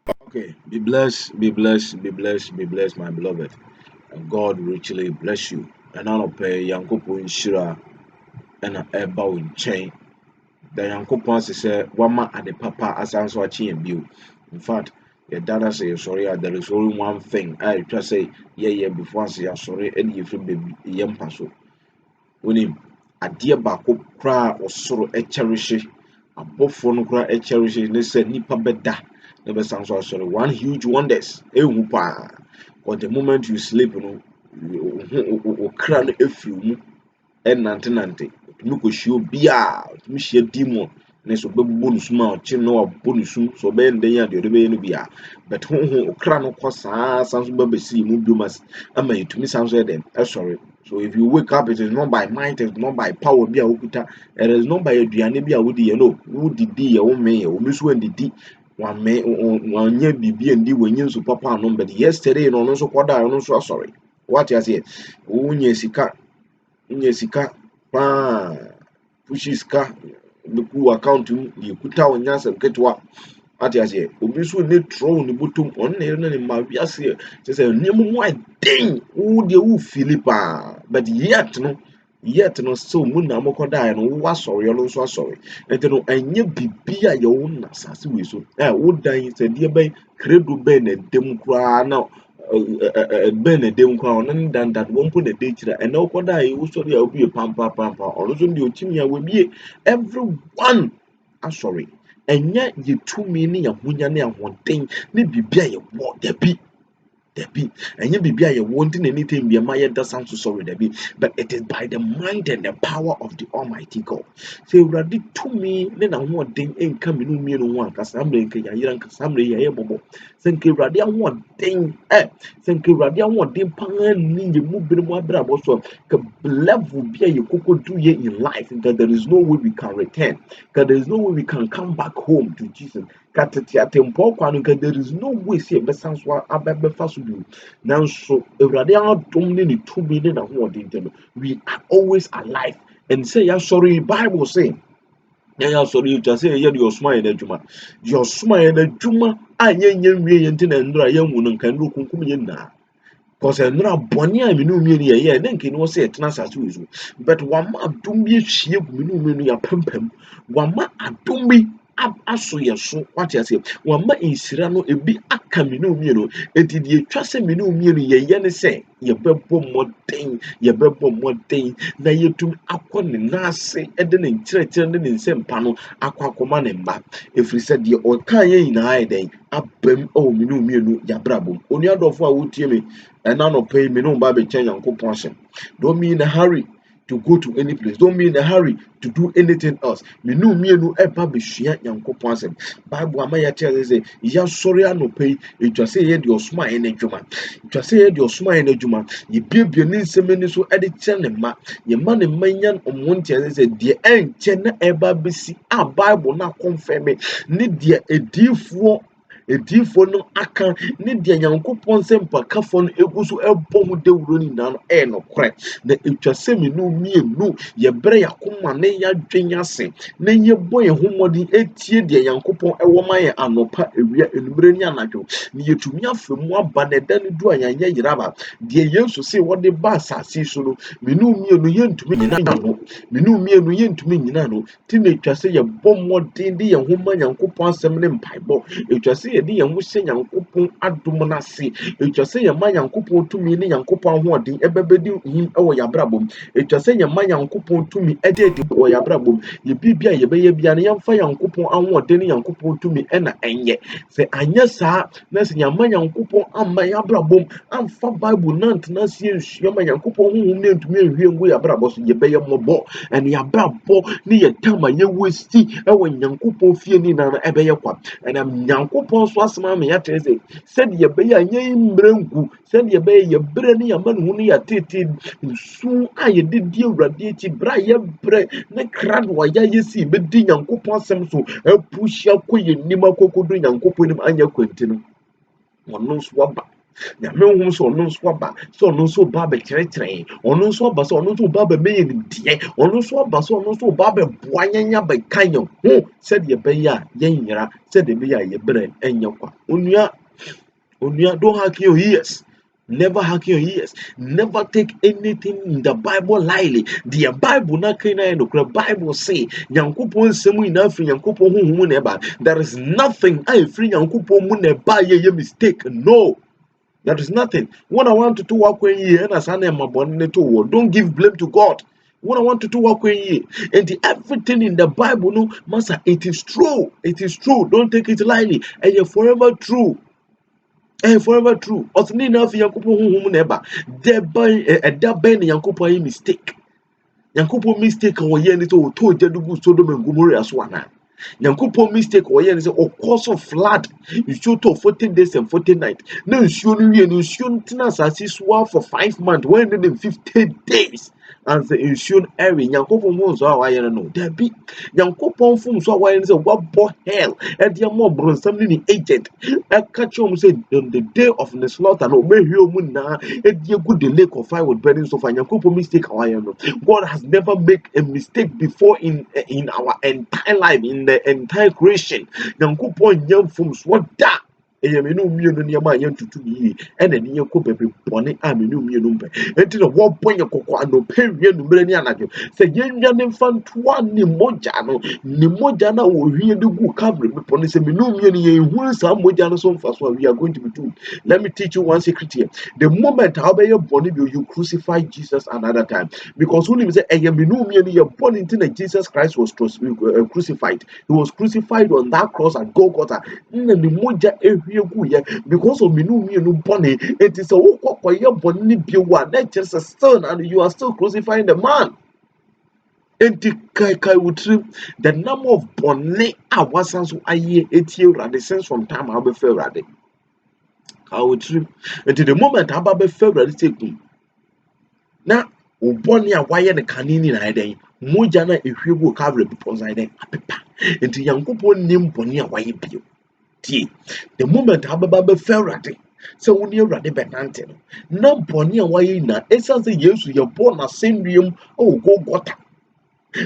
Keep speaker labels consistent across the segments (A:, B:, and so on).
A: Okay, be blessed, be blessed, be blessed, be blessed, my beloved. And God richly bless you. And I'll pay Yankopo Shira and Eba in chain. The Yankopon say, Wama at the papa as answer and view. In fact, your dada say sorry, there is only one thing. I just say, yeah, before I say sorry, and you feel baby yampaso. Winning a dear bako cry or sorrow a cherish. A buffon cry a cherish, they said nipa beda. Never sounds so sorry. One huge wonders. A whoopa. But the moment you sleep, you crown a few nante tumi kɔhyia obiaa tumi hyia demon ne so bɛbɔ ne sum a ɔkye no wabɔ ne sum so ɔbɛyɛ ne dɛn a deɛ ɔde bɛyɛ no bia but honhom ɔkra no kɔ saa san so bɛbɛsii mu biom ama yɛtumi san so yɛ dɛn ɛsɔre. So if you wake up, it is not by might, it is not by power bi a wokuta, it is not by aduane bi a wodi yɛ no wodidi yɛ wo me yɛ omi so andidi wanyɛ biribi andi wanyi nso papa anom but yesterday no ɔno nso kɔda ɔno nso asɔre. What you say? Wonya sika paa pushi sika beku account mu yɛkuta wo nyasɛm ketewa ate aseɛ obi nso ne trɔw ne bɔtɔm ɔno na yɛrɛ ne ma wiase kyɛ sɛ nneɛma mu aden wo deɛ wo fili paa but yet no so mu na mokɔdaeɛ no wo asɔre ɔno nso asɔre nti no ɛnyɛ bibi a yɛwo na asase wei so wo dan sɛ deɛ bɛn kredo bɛn na ɛdam koraa na bɛn na ɛdam koraa ɔno ne dandan wɔn mpo na ɛda akyire a ɛnɛ wokɔdaeɛ wosɔre a wobie pampapampa ɔno nso deɛ ɔtumi a wabie everyone asɔre ɛnyɛ yɛtumi ne yɛahonya ne ahoɔden ne biribi a yɛwɔ dabi ɛnyɛ biribi a yɛwɔ nti na anytime bi ɛma yɛda san so sorry dabi but it is by the mind and the power of the almighty God. Sɛ awurade tumi ne n'ahoɔden nka me no mmienu ho ankasa mmerɛ nka yɛayera nkasa mmerɛ yɛayɛ bɔbɔ sɛ nka awurade ahoɔden sɛ nka awurade ahoɔden paa ni yɛ mu binom abrabɔ so ka level bi a yɛkɔkɔdu yɛ in life nka there is no way we can return nka there is no way we can come back home to Jesus katete atempɔ kwa no nka there is no way sɛ yɛbɛsan so abɛfa so bio nanso awurade adom ne ne tumi ne n'ahoɔden nti no we are always alive and sɛ yɛasɔre bible say yɛasɔre yi twa sɛ yɛyɛ deɛ ɔsoma yɛn adwuma deɛ ɔsoma yɛn adwuma a yɛnyɛ nwie yɛn nti na nnora yɛnwu no nka nnuro kunkum yɛn nyinaa because nnora bɔne a menu mmienu yɛyɛ ne nkeni wɔ sɛ yɛtena asase wei so but wama adom bi ahyia gu menu mmienu yɛapampam wama adom bi aso yɛ so wate aseɛ wama nsira no ebi aka menu mmienu eti deɛ etwa sɛ menu mmienu yɛyɛ ne sɛ yɛbɛbɔ mmɔden na yɛtumi akɔ ne nan ase de ne nkyerɛkyerɛ ne ne nsɛmpa no akɔ akɔma ne mma ɛfiri sɛ deɛ ɔka yɛ nyinaa yɛ dɛn abam wɔ menu mmienu yɛabrabɔ mu onua dɔfo a wotie me ɛna nɔpɛ yi me ne wo ba bɛkyɛn Nyankopɔn asɛm don't be in a hurry to go to any place. Don't be in a hurry to do anything else. Menu mienu eba besua Nyankopɔn asɛm. Bible ama ya kyerɛ sɛ ya sɔre anɔpɛ yi etwa sɛ yɛ de ɔsoma yɛ n'adwuma. Etwa sɛ yɛ de ɔsoma yɛ n'adwuma. Yɛ biebie ne nsɛm ani so de kyerɛ ne mma. Yɛ ma ne mma nya ɔmo nteɛ sɛ deɛ ɛnkyɛ na ɛba besi a Bible na confirm ne deɛ ediifoɔ no aka ne deɛ Nyankopɔn nsɛmpakafoɔ no egu so ɛbɔ ho dawuro no nyinaa no ɛyɛ nokorɛ na etwa sɛ menu mmienu yɛbrɛ yɛakoma ne yɛadwen ase na yɛbɔ yɛn ho mmɔden etie deɛ Nyankopɔn ɛwɔ ma yɛn anɔpa ewia enumere ne anadwo na yɛtumi afa mu aba na ɛda no du a yɛanyɛ yeraba deɛ Yesu sɛ wɔde ba asase so no menu mmienu yɛntumi nyina no menu mmienu yɛntumi nyina no ti na etwa sɛ yɛbɔ mmɔden de yɛn ho ma Nyankopɔn asɛm ne mpaebɔ etwa sɛ yɛde yɛn ho hyɛ Nyankopɔn adom no ase etwa sɛ yɛma Nyankopɔn tumi ne Nyankopɔn ahoɔden ɛbɛbɛdi him ɛwɔ yɛabrabɔ mu etwa sɛ yɛma Nyankopɔn tumi ɛde adi wɔ yɛabrabɔ mu yɛbibia yɛbɛyɛ bia no yɛmfa Nyankopɔn ahoɔden ne Nyankopɔn tumi ɛna ɛnyɛ sɛ anyɛ saa na sɛ yɛama Nyankopɔn amma yɛabrabɔ mu amfa Bible na ntena ase nsua ma Nyankopɔn honhom ne ntumi nhwie ngu yɛabrabɔ so yɛbɛyɛ mmɔbɔ ɛne yɛabrabɔ ne yɛ tam a yɛwɔ si ɛwɔ Nyankopɔn fie ne nyinaa no ɛbɛyɛ kwa ɛnam Nyankopɔn so asɛm ama yɛakyerɛ sɛ sɛdeɛ yɛbɛyɛ a nyɛ mmerɛ ngu sɛdeɛ yɛbɛyɛ yɛbrɛ ne yɛama ne ho ne yɛatete nsu a yɛde di Awurade akyi berɛ a yɛbrɛ ne kra no a yɛayɛ bɛdi Nyankopɔn asɛm so apuhyia kɔ yɛn nim akɔkɔdu Nyankopɔn nim anyɛ kwanti no ɔno nso waba nyame honhom so ɔno nso aba so ɔno nso ba bɛkyerɛkyerɛ ɔno nso aba so ɔno nso ba bɛmɛyɛ nimdeɛ ɔno nso aba so ɔno nso ba bɛboa yɛn abɛka yɛn ho sɛdeɛ ɛbɛyɛ a yɛnyera sɛdeɛ ɛbɛyɛ a yɛbrɛ ɛnyɛ kwa onua don't hack your ears. Never hack your ears. Never take anything in the Bible lightly. The Bible na kina no Bible say Yankopon semu ina free Yankopon hu neba. There is nothing I free Yankopon mu neba ye mistake. No. There is nothing. When I want to do work when ye and as I am to don't give blame to God. When I want to do work when ye and everything in the Bible no master it is true. It is true. Don't take it lightly. And you're forever true. Forever true. Osini na fi Yankopon huhum na eba. Deba edaba na Yankopon yi mistake. Yankopon mistake wo ye ni so to jadugu Sodom and Gomorrah so ana. Yankopon mistake wo ye ni so o cause of flood. You show to 14 days and 14 nights. Na nsuo no wie no nsuo tina asase so for 5 months, 150 days. And the nsuo every Yankopon mo so a wa ye no. Debi Yankopon fum so a wa ye say what bo hell. E dia mo bronsam ni agent. E catch you say on the day of the slaughter no be hwe mu na e dia go the lake of fire with burning sulfur. Yankopon mistake wa ye no. God has never made a mistake before in our entire life, in the entire creation. Yankopon yam fum so da eyamenu mienu ne ma yan tutu yi ene ne yeko bebe bone amenu mienu mbe enti no wo bonye kokko anope wie numere ni anajo se yenwa ne mfantoa ne moja na wo hwie de gu kabre be pone se menu mienu ye hu sa moja no so mfaso we are going to be doing. Let me teach you one secret here. The moment how be your bone you crucify Jesus another time, because when you say eyamenu mienu ye born into Jesus Christ was crucified. He was crucified on that cross at Golgotha. Because of minu bonny, it is a walk for your bonny biwa, not just a son, and you are still crucifying the man. And the number of bonny awasans I year 8 years at the sense from time I'll be fair at it. I would trip until the moment I'll be fair at it. Now, bonny a wire the canini in a day, Mojana if you go cover it because I then until young couple name bonny a wire bill. The moment Ababa Ferrati, so when you're ready, Benantin, no bonny away na, it's as a years you're born a same room, oh, go got.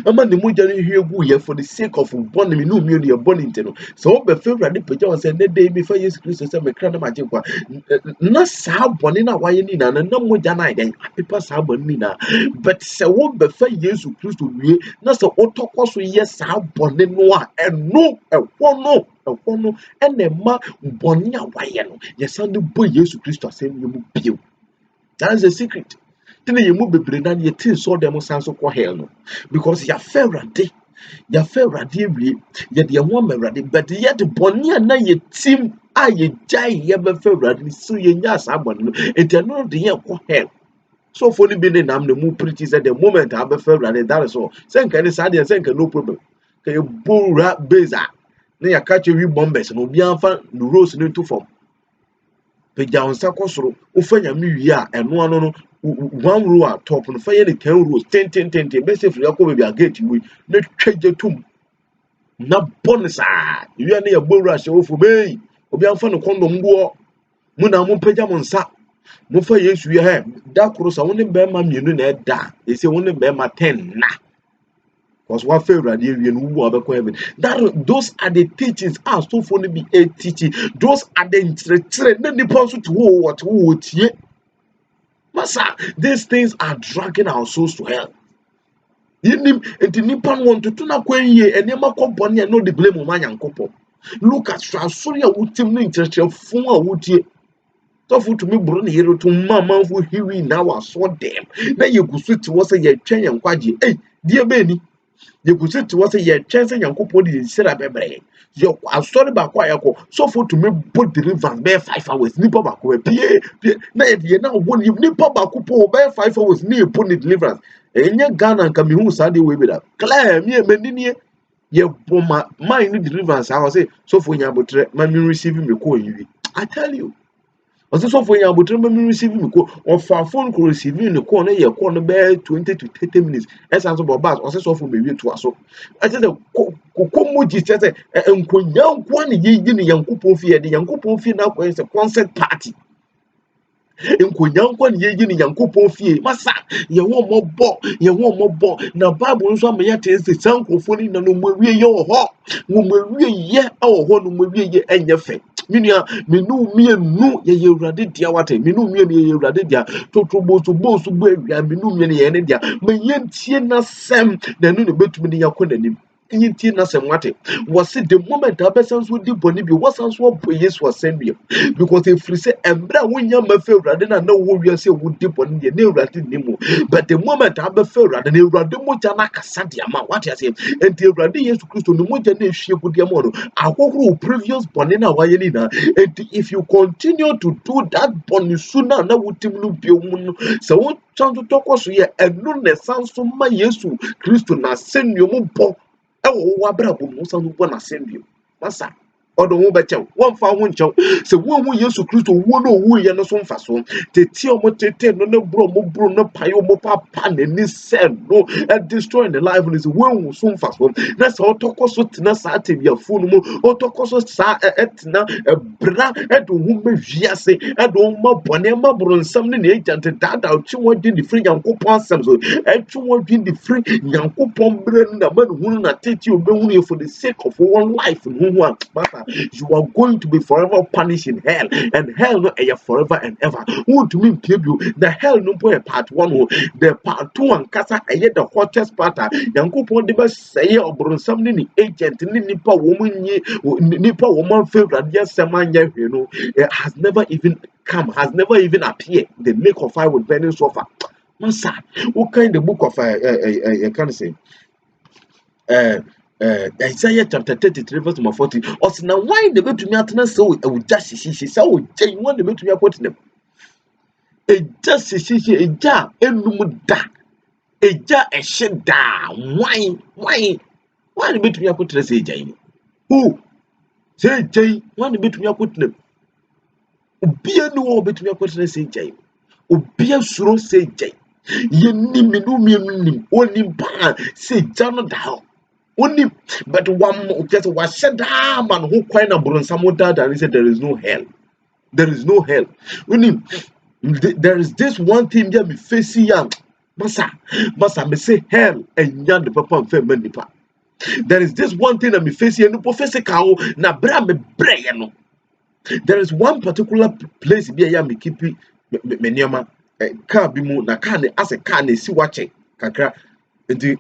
A: A man the Mujani here go for the sake of one minute you're born into. So, the Ferrati pajamas and the day before Jesus Christ, and crown of magic. Not Sab Bonina Wayanina, and no Mujana, then people Sabonina, but so what before Jesus Christ to be, not so autocos, yes, Sab Boninoa, and no, no. And the ma bonia wayano, yes, and the boy Jesus Christ to send you peel. That is a secret. Then you move the brain and you think so them sounds so hell no, because you're fair ready, yet your woman ready, but yet the bonia na ye team I ye jay ever fair ready, so ye yas abon, and you know the year hell. So for the building, I'm the more pretty at the moment I have a fair ready, that is all. Send any side and send no problem. Can you bull rap baza? Na ya catch you bombers no bi anfa no rose no to form peja onsa kosoro ofanya mi wi a eno ano no one row at top no fa ye ne 10 rows 10 be say free akọ be gate we na twaje tum na bonsa wi na ya gbowura hye ofo be obi anfa no condom go mu na mo peja mo nsa mo fa yesu ye he da koro sa woni be ma mienu na eda e say woni be ma 10 na. Because what favorite heaven. That those are the teachings. As so for be a teaching. Those are the then the person to what would ye. Masa, these things are dragging our souls to hell. Yinim and the Nippon want to tuna ye and Yama company and no the blame of my young couple. Look at Sonia would tell me interest for would ye. So to me, Bruni hero to Mamma who he now are so damn. Then you could switch to us a year chain and quaji. Hey, dear Benny. You could say to us a year chance and Yanko put in Sarah Bebre. You are sorry about Quayaco. So for to me, put the river bear 5 hours, nipper back away. Now, you know, when you nipper back bear 5 hours near putting deliverance. And your gun and come who Sunday way with that. Claire, me, Menini, you my mind deliverance. I will say, so for Yabutre, my receiving me call you. I tell you. As so for you, but remember receiving me or far phone call receiving the corner, your corner bear 20 to 30 minutes. As answer about bus, or so for me to us. I said, Kokomoji says, and when young one ye in young couple fear, the young couple fear now is a concert party. nkonyankwa ne yeyi ne Yankopɔn fie masa ye ho mmɔbɔ na Bible nso ama yɛte sɛ saa nkurɔfoɔ no na no mmawie yɛ wɔ hɔ mmawie yɛ wɔ hɔ no mmawie yɛ ɛnyɛ fɛ minua menu mienu ye Awurade dia wate menu mienu ye Awurade dia totroboso boso bo awia menu mienu ye ne dia me yentie na sem na nu ne betumi ne yakɔ nanim yentie na sem wate was the moment abesan so di boni bi wasan so bo Yesu asem bi because if you say embra wonya ma fe Awurade na wo wi ase wo di boni de na Awurade ni mu but the moment abefa Awurade na Awurade mo ja na kasa dia ma wate ase enti Awurade Yesu Kristo no mo ja na ehwie gu dia mo no akokoro previous boni na waye ni na enti if you continue to do that boni sooner na wutim no bi mu no se wo chanto tokoso ye enu ne sanso ma Yesu Kristo na senyo mo bo ewo wo abrabo mo sanso bo na senyo masa odo wo bechew won fa ho nchew se wo hu Yesu Kristo wo no wo ye no so mfa so teti o mo tete no no bro no payo mo papa na ni sel no destroy the life is wo hu so mfa so na se otokoso tina sa atebia fu no mo otokoso sa etina bra edo hu mawiase edo ma bone ma bronsam ne na agent dada ochi wo di the free Yankopon asem so echi wo di the free Yankopon bre na ma hu na teti obehunu for the sake of one life hu hu you are going to be forever punished in hell, and hell no forever and ever. Who to mean you the hell no boy part 1 the part 2 and kasa the hottest part Yankopon de say or bronsam ni agent ni nipa woman nipa woman favorite yes samanya you know it has never even come, has never even appeared. The lake of fire with burning sulfur. Masa, what kind of book of can say Isaiah chapter 33 verse 40. Also, now why the way to me atena so I would just see so you want the way to me quote them. A just see a ja enumuda a ja a sheda why the way to me quote the say jay who say jay one the way to me quote them ubia no way to me quote the say jay ubia suro say jay ye ni menu mienu oni ba say jano da only but one just was said man who quite a bronsamo dad and he said there is no hell. There is no hell. Only there is this one thing that me facing young. Masa me say hell and young the papa and family pa. There is this one thing that me facing and professor cow na bra me bra no. There is one particular place be ya me keep me nioma car bi mu na car ne as a car ne si wache kakra.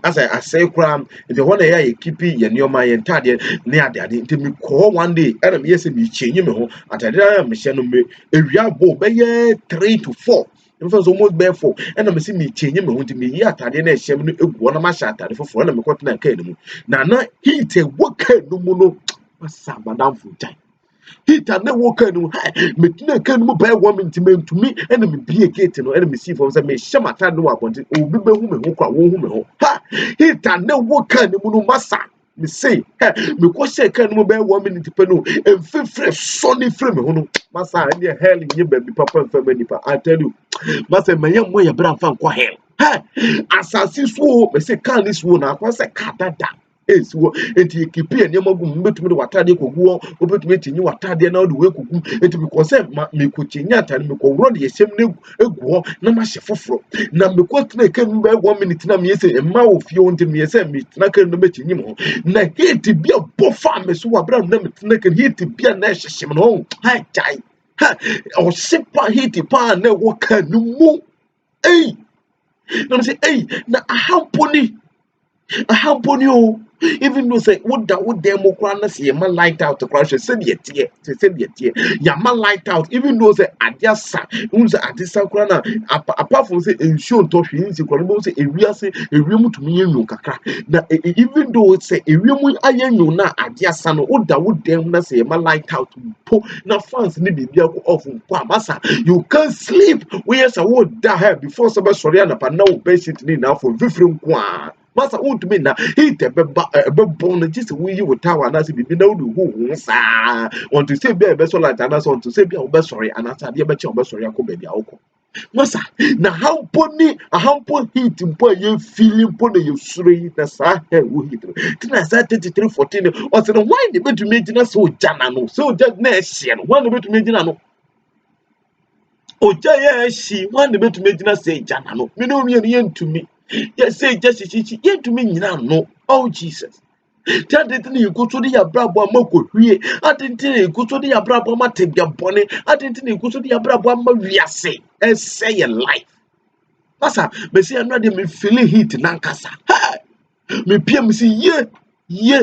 A: As I say, cram, if you want to keep it, your my entire near daddy, until me call one day, and yes, me change him at a mission me a real bow by 3 to 4. It was almost bare 4, and I'm seeing me change him to me yet. I didn't share one of my shot for 4 and I'm caught in a canoe. Now, he take what no mono, Madame full time. He had no work no make no can move by woman to me and me be a gate no enemy see for me shamata no want it o be who me ho ha he had no work no massa me say me ko say can move by woman to peno and fresh sunny frame no massa and the hell in your baby papa and family pa I tell you massa me yam we bra fan kwa hell ha asasi so me say can this one na kwa say kadada so enti ekipi enema gu mbetumi de watade kogu obetumi tinyi watade na de we kogu enti because me ko chinya atare me ko wro de yesem na egu na ma hye foforo na me ko tena kan ba 1 minute na me yese emma ofie wonte me yese me tena kan no metinyi mo na hate bia bofa me so wabra na me tena kan hate bia na hyehyem no ha jai ha o sepa hate pa na wo kan mu na me say na ahamponi o even though say what demo kwana say ma light out to crash say tie ya ma light out even though say adiasa unse adisa kwana apart from say ensure to hwin say kwana say ewiam to me enyu kakra na even though say ewiam ayenyu na adiasa no what dem na say ma light out po na fans ni bibia ko off po amasa you can't sleep we say what da before say sorry na pa na wo be shit ni na for vifrim kwa Masa won't mean na he te be born just we with tower and say be na who sa want to say be so like and want to say be sorry and answer be sorry akọ baby akọ Masa na how pony a how pon heat mpo ye feeling pon ye sure na sa he wo heat tina sa 3314 o say why the betumi gina so jana no so just na ehye no why the betumi gina no Oja ya shi wan be to medina say jana no. Me no yen to me. Yes say just yen to me nyina no. Oh Jesus. Tadentine you go to the abrabo amako hwie. Adentine you go to the abrabo ma tebia bone. Adentine you go to the abrabo ma wiase. And say your life. Masa, me say another me feeling heat nankasa. Hey, me PM say yeah.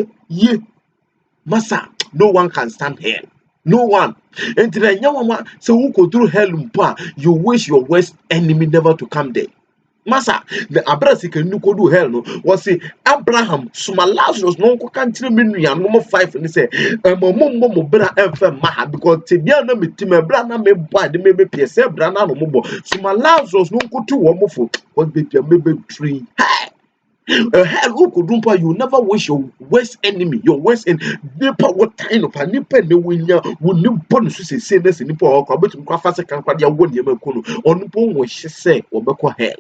A: Masa, no one can stand hell. No one. And the nyawama say who go through hell mpa, you wish your worst enemy never to come there. Masa, the abrasi can you go do hell no? Was say Abraham, suma Lazarus no ko country menu ya no 5 and say mo bra emfa maha because tibia na metim bra na me boy de me be pese bra na no mo suma Lazarus no ko to wo mo fo was be tree. Hell who could do you never wish your worst enemy, your worst enemy. Nipa what kind of a nipa ne winya would you put say this in nipa or but to fast can quite your one yemekono or nipo what she say or beko hell.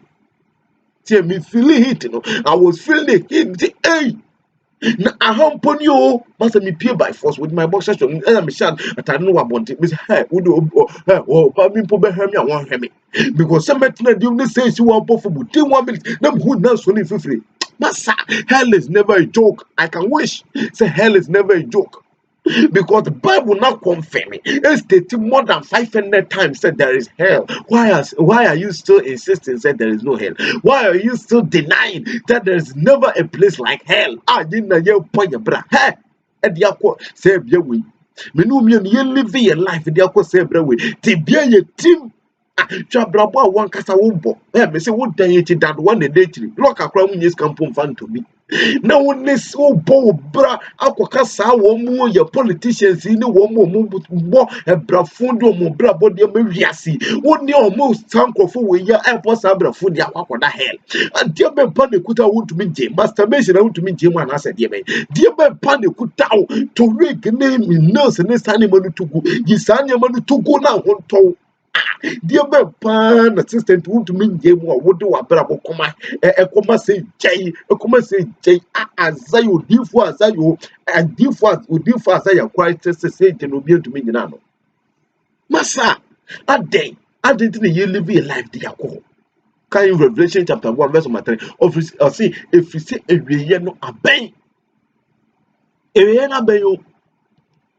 A: Tell me feeling it, you know. I was feeling it. Hey, na ahampon yo must me pay by force with my boxer and I'm shan at I know what I want it. Miss hey, would oh, but me po be me I want me because somebody do say you want for 1 minute. Them who now so free. Massa, hell is never a joke. I can wish. Say hell is never a joke. Because the Bible not confirm it. It's stated more than 500 times said there is hell. Why are you still insisting that there is no hell? Why are you still denying that there is never a place like hell? Ah, you know your point, bra. Hey, and the say be we. Me no me live your life. The say bra we. Ti be your team. Chabrabo one kasa wumbo. Me say what day it that one day three. Look akra mu nyes kampom fan to me. Na wonne so bo bra akoka saa wo mu ye politicians ni wo mu bo ebra fundo mu bra bo de ma wiase wonni o mu sankofo we ya airport saa bra fundi akwakoda hell ade be pa ne kuta wontumi nje masturbation na wontumi nje mu anase de be pa ne kuta to rig ne mi nurse ne sane manu tugu yi sane manu tugu na honto dear pan assistant would mean game or would do a bravo comma a comma say jay a comma say jay as I would do for as I you and do for would do for as I quite say to be to me nano. Massa a day I didn't you live a life dear call. Can you Revelation chapter 1 verse 3 of see if you say a no a bang a bayo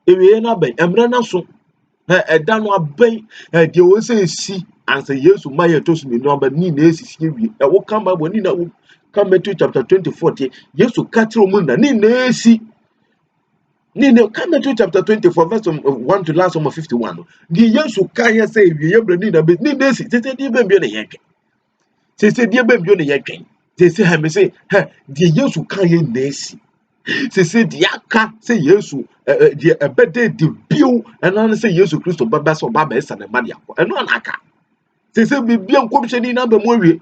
A: a bay and so. Dan no aben de wo say si ansa Yesu maye to so no aba ni na esisi wi e wo kan Bible ni na wo kan Matthew chapter 24 Yesu ka tiro mu na ni na esi ni na kan Matthew chapter 24 verse 1 to last 51 di Yesu ka ya say wi ye bra ni na esi tete di be mbio na ye twen tete di be mbio na ye twen tete ha me say di Yesu ka ye na esi say the aka say Yesu the ebede the bio and I say Yesu Christo baba so baba esa na ma dia ko eno anaka say be bia nkomcheni na ba mo wie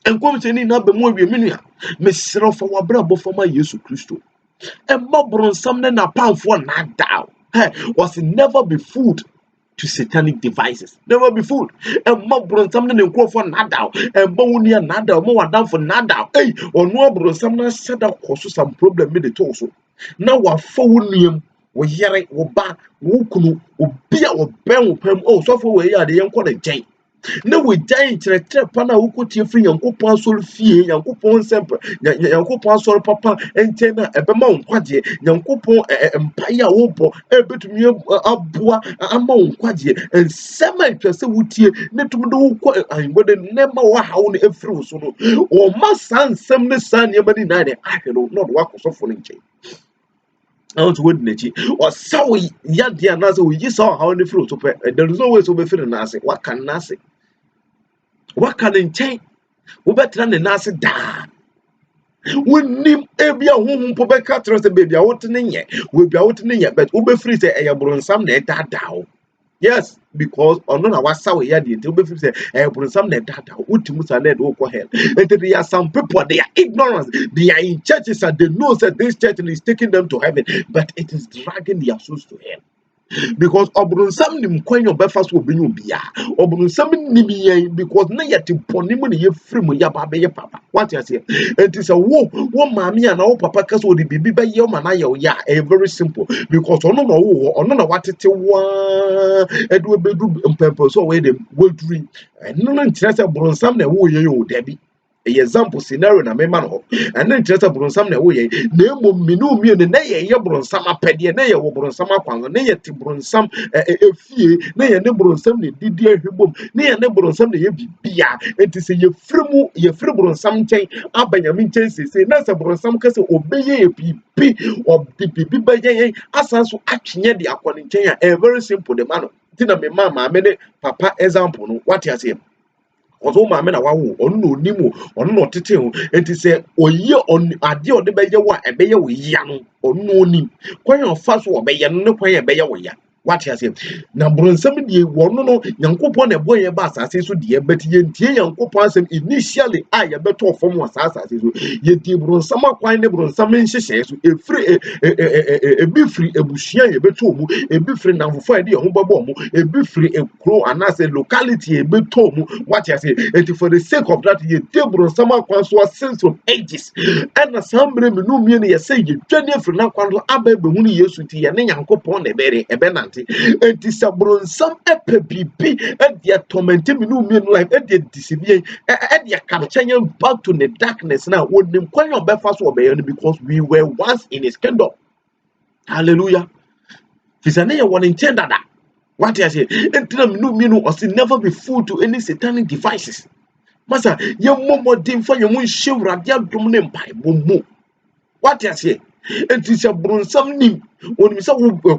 A: nkomcheni na ba mo wie menua me sero for wa bra bo for Yesu Christo e mabron sam na pamfo na down was never be food to satanic devices. Never be fooled. And more bron something in crop for nada, and bonia nada, more down for nada. Hey, or no bron something said that causes some problem with the torso. Now we're phonium, we hear it, we back, we kunu, we beer, or bang, oh, so for we are the young college jay. No, we giant pana who could you free and go pansol fee, young coupon semper, young pansol papa, and tenor a bemont quadje, young coupon empire opo, a bit me abua among quadje, and semi person would hear, not to do quite, I would never how a fruit, or my son, some the son, your body night, I don't not walk so falling chain. Out wouldn't it? Or so yet the another we saw how the fruit. There is no way to be feeling nothing. What can nothing? What can in chain? We better than the Nasi da. We name every home for back trust the baby out in ye. We'll be out in ye, but Ube free say a bron some net that down. Yes, because on our sour yadi to be free say a bron some net that down. Utimus are led over hell. And there are some people, they are ignorant. They are in churches and they know that this church is taking them to heaven, but it is dragging their souls to hell. because obronsam nim kwan yo befa so obenyu bia obronsam nim yen because na yete ponim ne ye free mu ya ba be ye papa what you say it is a wo maami ana wo papa kase odi bibi be ye ma na ye ya very simple because ono no wo ono na watete wa edu bedu mpempo so we dem woduri no no ntira se bronsam na wo ye yo dabi example scenario na mema no and then just bronsam na wo ye na emom minu mienu na ye bronsam apede na ye wo bronsam akwan na ye ti bronsam efie na ye ne bronsam ne didi ahwebom na ye ne bronsam na ye bibia enti se ye firi bronsam nchen abanyame nchen sese na se bronsam kase obeye ye bibi bibi beye asanso atwenye de akwan nchen a very simple the man tina me mama me ne papa example no what you say ozo maame na wawo onu no nimu onu no tete ho enti se oye on ade ode beye wo ebeye wo ya no onu no nim kwan ofa so obeye no ne kwan ebeye wo ya what you say na bronsam die wono no yankopon na boye ba asase so die betie ntie yankopon asem initially a ye beto fom wa asase so ye die bronsam kwan ne bronsam nhyehyɛ so efri ebi fri ebusia ye beto mu ebi fri namfofo ade ho babo mu ebi fri ekro anase locality ye beto mu what you say and for the sake of that ye die bronsam kwan so since from ages and na sambre me no mie ne ye say ye dwane fri na kwan so aba be hu ne Yesu ti ye ne yankopon na ebe na enti sabronsam epe bibi e tormenting me no mean life e deceive e capture back to the darkness now wonim kwan your befa so obey because we were once in his kingdom. Hallelujah. Fisane ye won intend that what I say enti me no mean no never be fooled to any satanic devices. Masa ye momo dim fa ye mun hwewrade adom ne mpai bomo what I say enti sabronsam nim oni say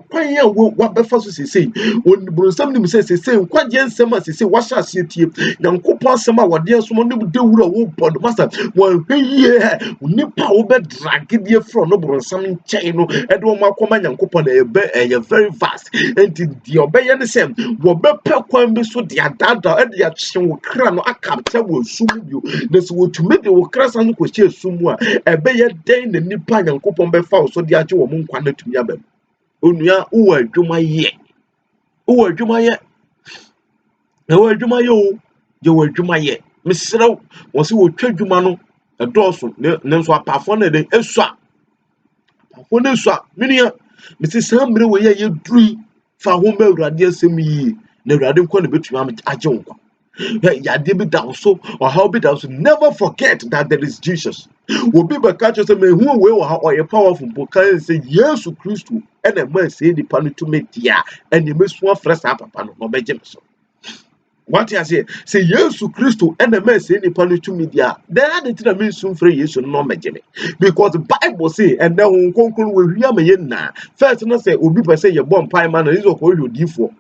A: kwan ya wo befa so sesei oni bronsam nim say sesei kwaje nsem a sesei wa sha se tie nyankopon asem a wode asom no de wura wo pod masa won hweye nipa wo be drag die fro no bronsam nchen no e de wo makoma nyankopon na e very vast enti die obeye ne sem wo be pe kwan bi so de adada e de atwe wo kra no akapta wo sum bio na so wo tumi de wo kra san ko che sum a e be ye den na nipa nyankopon be fa so de agye wo mo nkwa na tumi aba onua uwa adwuma ye na wa adwuma ye o je wa adwuma ye mesrew wo se wo twa adwuma no edoso ne nso apafo na de esua apafo na esua minia mesi sambre we ye duri fa ho ma awurade asem yi na awurade nkwa na betumi agye nkwa ya de bi da so or how be da so never forget that there is Jesus. Obi be catch say me hu we wo ha oye powerful but can say Yesu Kristo and a man say the pan to make dia and the mesu afresa papa no beje me so what you say Yesu Kristo and a man say the pan to media there are the thing mean soon free Yesu no meje me because the Bible say and then won konkon we hia me na first no say obi pe say ye bomb pai man is okwo yodifo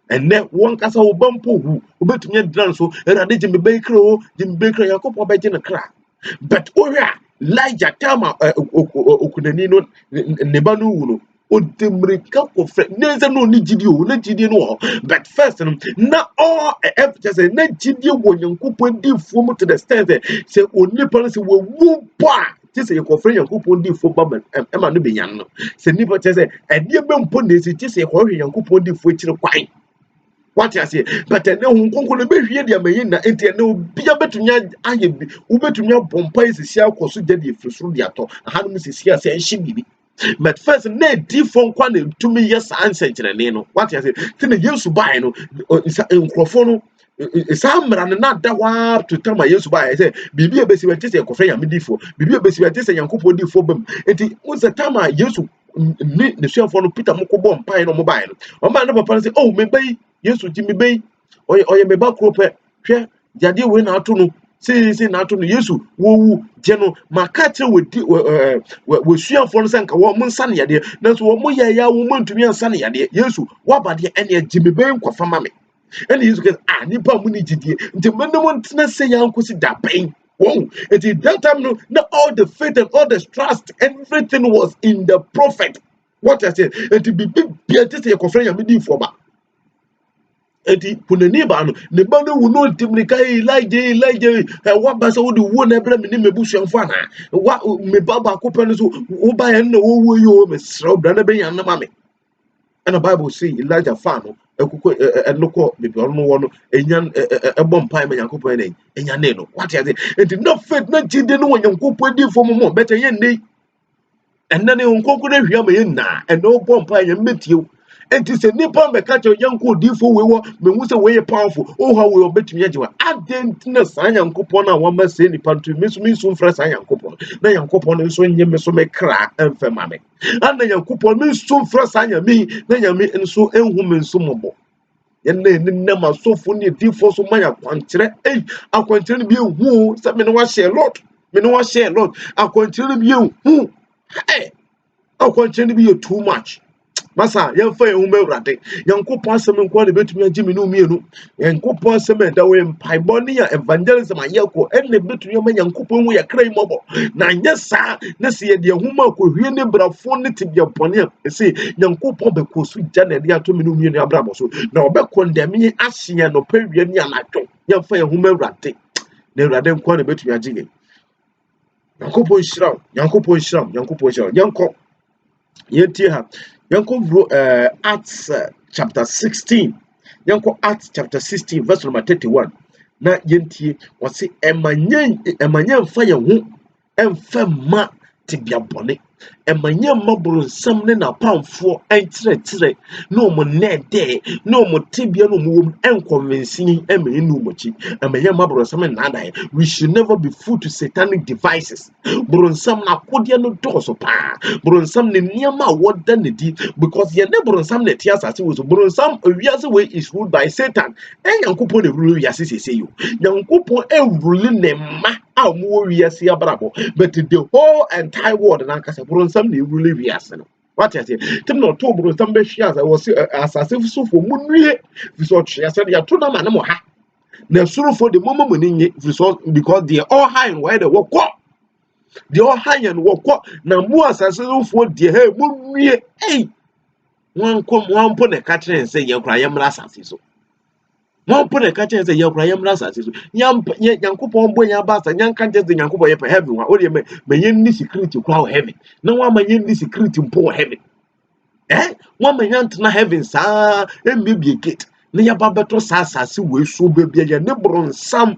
A: and then one kasa wo bampo hu obetumi adran so erade je me bekra yakopɔ beje ne kra but ora Elijah tama okunani no ne ba no wu no odemrika ko fre neze no ni gidi o na gidi no but first na all just na gidi wo Nyankopɔn difo mu to the extent say onipa no say wo wu pa say you ko fre Nyankopɔn difo ba e ma no benyan no say nipa say e de be mpo na say you ko hwe Nyankopɔn difo kire kwan what you say but then who konkon be hwie dia mayin na enti na obia betunya aye bi wo betunya bompa esisi akoso de de frusuru dia to ahanum sisi ase enhye bibi but first na difo nkwa na tumi yes answer kyerene no what you say tin Yesu bai no nkrofo no samra na da wa to tama Yesu bai say bibi ebesi wete say ekofre ya medifo bibi ebesi wete say Nyankopɔn difo bam enti wo say tama Yesu ni ne suafo no Peter mokobɔ mpai no mo bai no o ma na papa say oh me bai Yesu Jimmy Bay, oye me ba krope, hwe jade we na ato no, se na ato no Yesu wo je maka kire we suafo no sanka wo mo nsa ne yade na so wo mo ya wo mo ntumi ansa ne yade Yesu wa bade ene Jimmy Bay nkwafa ma me ene Yesu ke nipa mu ni jidie nti menemo ntena se ya nkosi da pen wow it that time no all the faith and all the trust everything was in the prophet what I said it be big say ekofre ya medi fo ba eti punani ba no ne ba no wu no timnika Elijah wa ba se wo de wo na bra me ne mebusuanfo ana wa me ba ko pe no so wo ba ye no wo yo me sro bra na be yan na ma me And the Bible say Elijah fano look baby or no one a bomb pie and Yanko and Yaneno. What is it? It did not fit 19 no one Yanko did for more better yen day. And then you uncle na and no bomb pie and met you. And to say Nippon me catch your young cool deal for we were me way powerful. Oh, how we obey me. I didn't sign young coupon. I want me say Nippon to miss me soon fresh young coupon. Now young coupon is when you so make crack and family. And then young coupon means soon fresh I me, then you meet and so and woman so mobile. And then never so funny deal for so many quantity. Hey, I continue to be who, so me no share a lot. Me no share a lot. I continue to be who. Hey, I continue to be too much. Masa yɛmfa yɛn ho mawurade Nyankopɔn asɛm nkwa ne betumi agye me no mienu Nyankopɔn asɛm da we mpaebɔ ne ya evangelism ayɛkɔ ɛnne betumi ama Nyankopɔn hu yɛ kra mɔbɔ na nyɛ saa ne se yɛde ahoma akɔhwie ne brafo ne tibia bɔne a se Nyankopɔn bɛkɔ so gya na de ato me no mienu abrabɔ so na ɔbɛkɔndɛme ahye no pawie ne anadwo yɛmfa yɛn ho mawurade na awurade nkwa ne betumi agye yɛn Nyankopɔn hyira Nyankopɔn hyira yɛnkɔ yɛntie ha Yanko Acts chapter 16. Yanko Acts chapter 16 verse number 31. Na yentie wase emanyen fa ye ho emfa ma tibia bone emanyen maburu nsam ne na pamfo enkyerɛkyerɛ no mo nede no mo tibia no mo enconvince emanyen no mochi emanyen maburu nsam na adai we should never be fooled to satanic devices buru nsam na kodia no doso pa buru nsam ne niama woda ne di because ye ne buru nsam ne tia asase wo so buru nsam wiase way is ruled by Satan Yankopɔn ne rule wiase sese yo Yankopɔn rule ne ma a mo wiase abrabo but the whole entire world na nkasa buru nsam ne rule wiase no what you say tim no to buru nsam be hwia as was asase so for mu nwie so hwia se ya to na ma ne mo ha na suru for the mama mo nye because they all high and where they walk they all high and walk na mu asase so for the hey mu nwie hey wan po na ka kire nse ye kura ye mra asase so wan po na ka kire nse ye kura ye mra asase so Yankopɔn bo nya ba sa nyanka just Yankopɔn ye pe heaven wa o de me ye ni security kura heaven na wan ma ye ni security mpo heaven wan ma nya ntena heaven sa mbibie gate na ya ba beto sa asase we so bebia ye ne bronsam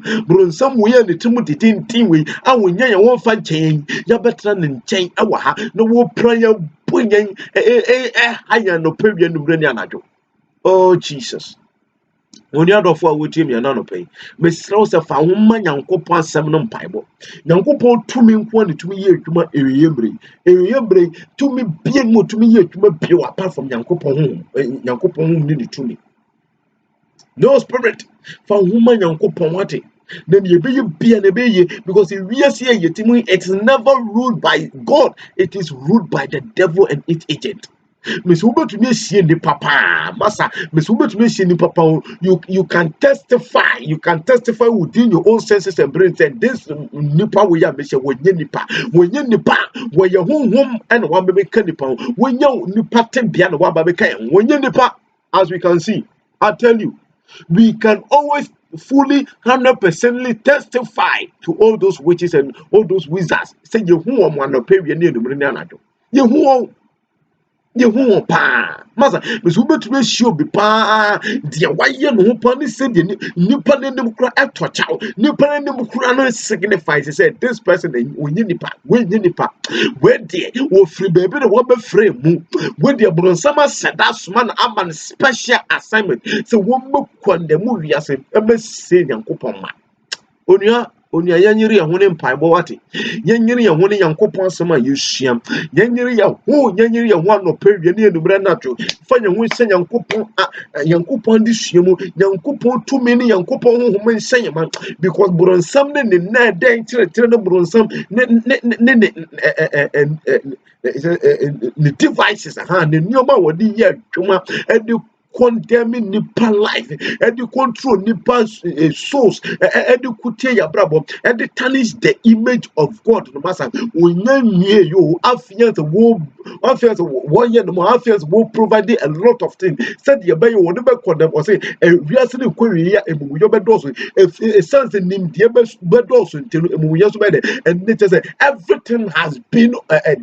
A: we ya ne timu titintin we awonya ye won fa nkyɛn ya betra ne nkyɛn ɛwɔ ha na wo pra ya bunyen haya no pewie no mrani anadwo oh Jesus oni adofo a wotie mi na no pay mesrɛ se fa ho ma Nyankopɔn asɛm no mpaebɔ Nyankopɔn tumi nko ne tumi yɛ adwuma ewiyembre tumi bie mo tumi yɛ adwuma bie apart from Nyankopɔn ho ni tumi no spirit fa ho ma Nyankopɔn wate then you be an because if we are seeing it's never ruled by God, it is ruled by the devil and its agent. Miss Uber to me see the papa, Massa, Miss Uber to me see the papa. You can testify within your own senses and brains that this nipa we are Mister when you nipa where your home and one baby can nipa when you nipa ten piano one baby can when you nipa as we can see. I tell you, we can always fully 100% testify to all those witches and all those wizards. Say you who are one of period near the Mrinanado. You pa masa mesu betumi show be pa dia waye no pa ni se de nipa ne dem kura etochaw nipa ne dem kura no signifies say this person onye nipa we de wo free baby no wo be free mu we de bronsama seda soma na aman special assignment so wo mekwa mu wiase e be se Nyankopɔn ma onua yanyiri ya ho ne mpaebɔ wate yanyiri ya ho ne Nyankopɔn asɛm a yɛsuam yanyiri ya ho anɔpa wie ne enumere natwo fa nya ho sɛ Nyankopɔn de suamu Nyankopɔn tumi ne Nyankopɔn honhom nsɛn ma because bronsam ne na den kyerɛkyerɛ ne bronsam ne devices ne nneɛma a wɔde yɛ adwuma ɛde condemning nipa life and the control nipa souls and the kutie ya brabo and the tarnish the image of God no matter onye yo afiance one year no afiance will provide a lot of things said ye be you never condemn or say we are saying query ya emu yo be doso a sense nim de be doso ntelu emu yo so be and nature say everything has been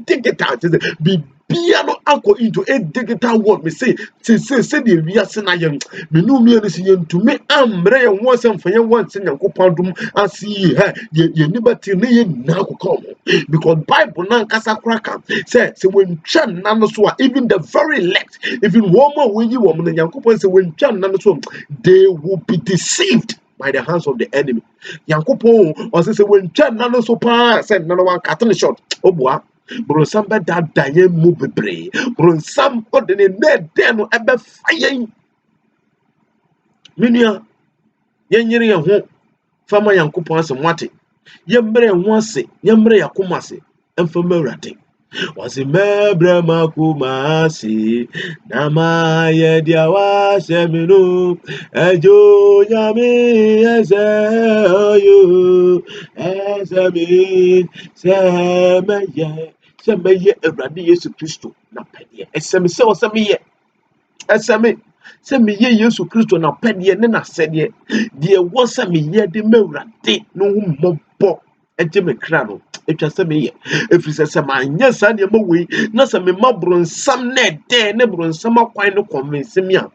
A: digital be piano anko into a digital world. Me say the we are saying me no me any see to me ambre and once and for you once in your copandum and see her ye liberty ne na come because Bible na kasa kraka say when chan nano so even the very elect even woman when you woman and yankopon say when chan nano so they will be deceived by the hands of the enemy. Yankopon or say when chan nano so pa said nano one carton shot obwa Bronsam be that daye mu bebre. Bronsam odene ne den no ebe fayen. Menua yenyere ye ho fama Yankopon asem wate. Yembre ho ase, yembre yakoma ase. Emfama urade. Wasi mebre makuma ase. Nama ye dia wa seminu. Ejo nyame eze yo. Eze mi semeye. Semeye Erade Yesu Kristo na pede. Eseme se oseme eseme se meye Yesu Kristo na pede ne na sede. De wo se meye de mewrade no hu mmobọ eje me kra no. Etwa se meye. Efiri se ma anya sa ne ma wei na se me mabronsam na de ne bronsam akwan no convince me a.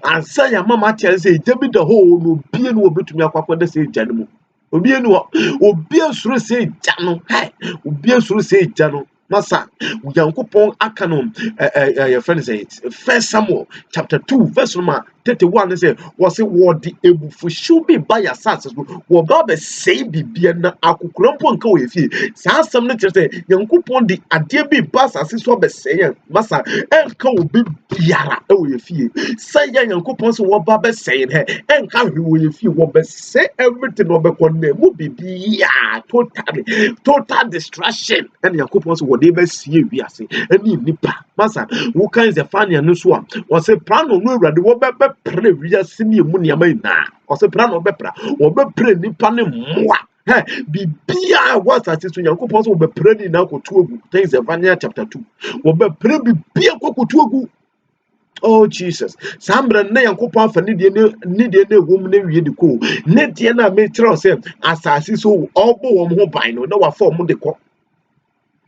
A: Ansa ya mama tia se eje bi da ho no bie no obetumi akwakwada se eja ne mu. Obi enu obi asuro se eja no. Obi asuro se eja no. Masa, Yankopon akanom your friend say it. 1 Samuel chapter 2 verse number 31 say was it what the ebufu should be by your sons wo baba say bibia na akokurampo nka we fie sa asam no say Yankopon di ade bi ba sase so be say masa enka obi biara e we fie say Yankopon so wo baba say he enka hwe we fie wo be say everything wo be konne mu bibia total distraction and Yankopon so they be see we ase any nipa masa wo kan ze fania no so a wo se plano no Awurade wo be pre wi ase ni emu niam ina wo se plano be pra wo be pre nipa ne moa bibia was ase so Yankopon so wo be pre ni na kotu ogu things Zephaniah chapter 2 wo be pre bibia kotu ogu. Oh Jesus, Sambra na Yankopon afa ne de ne wom na wie de ko ne de na me kire o se asase so obo wo ho ban no na wa fa mo de ko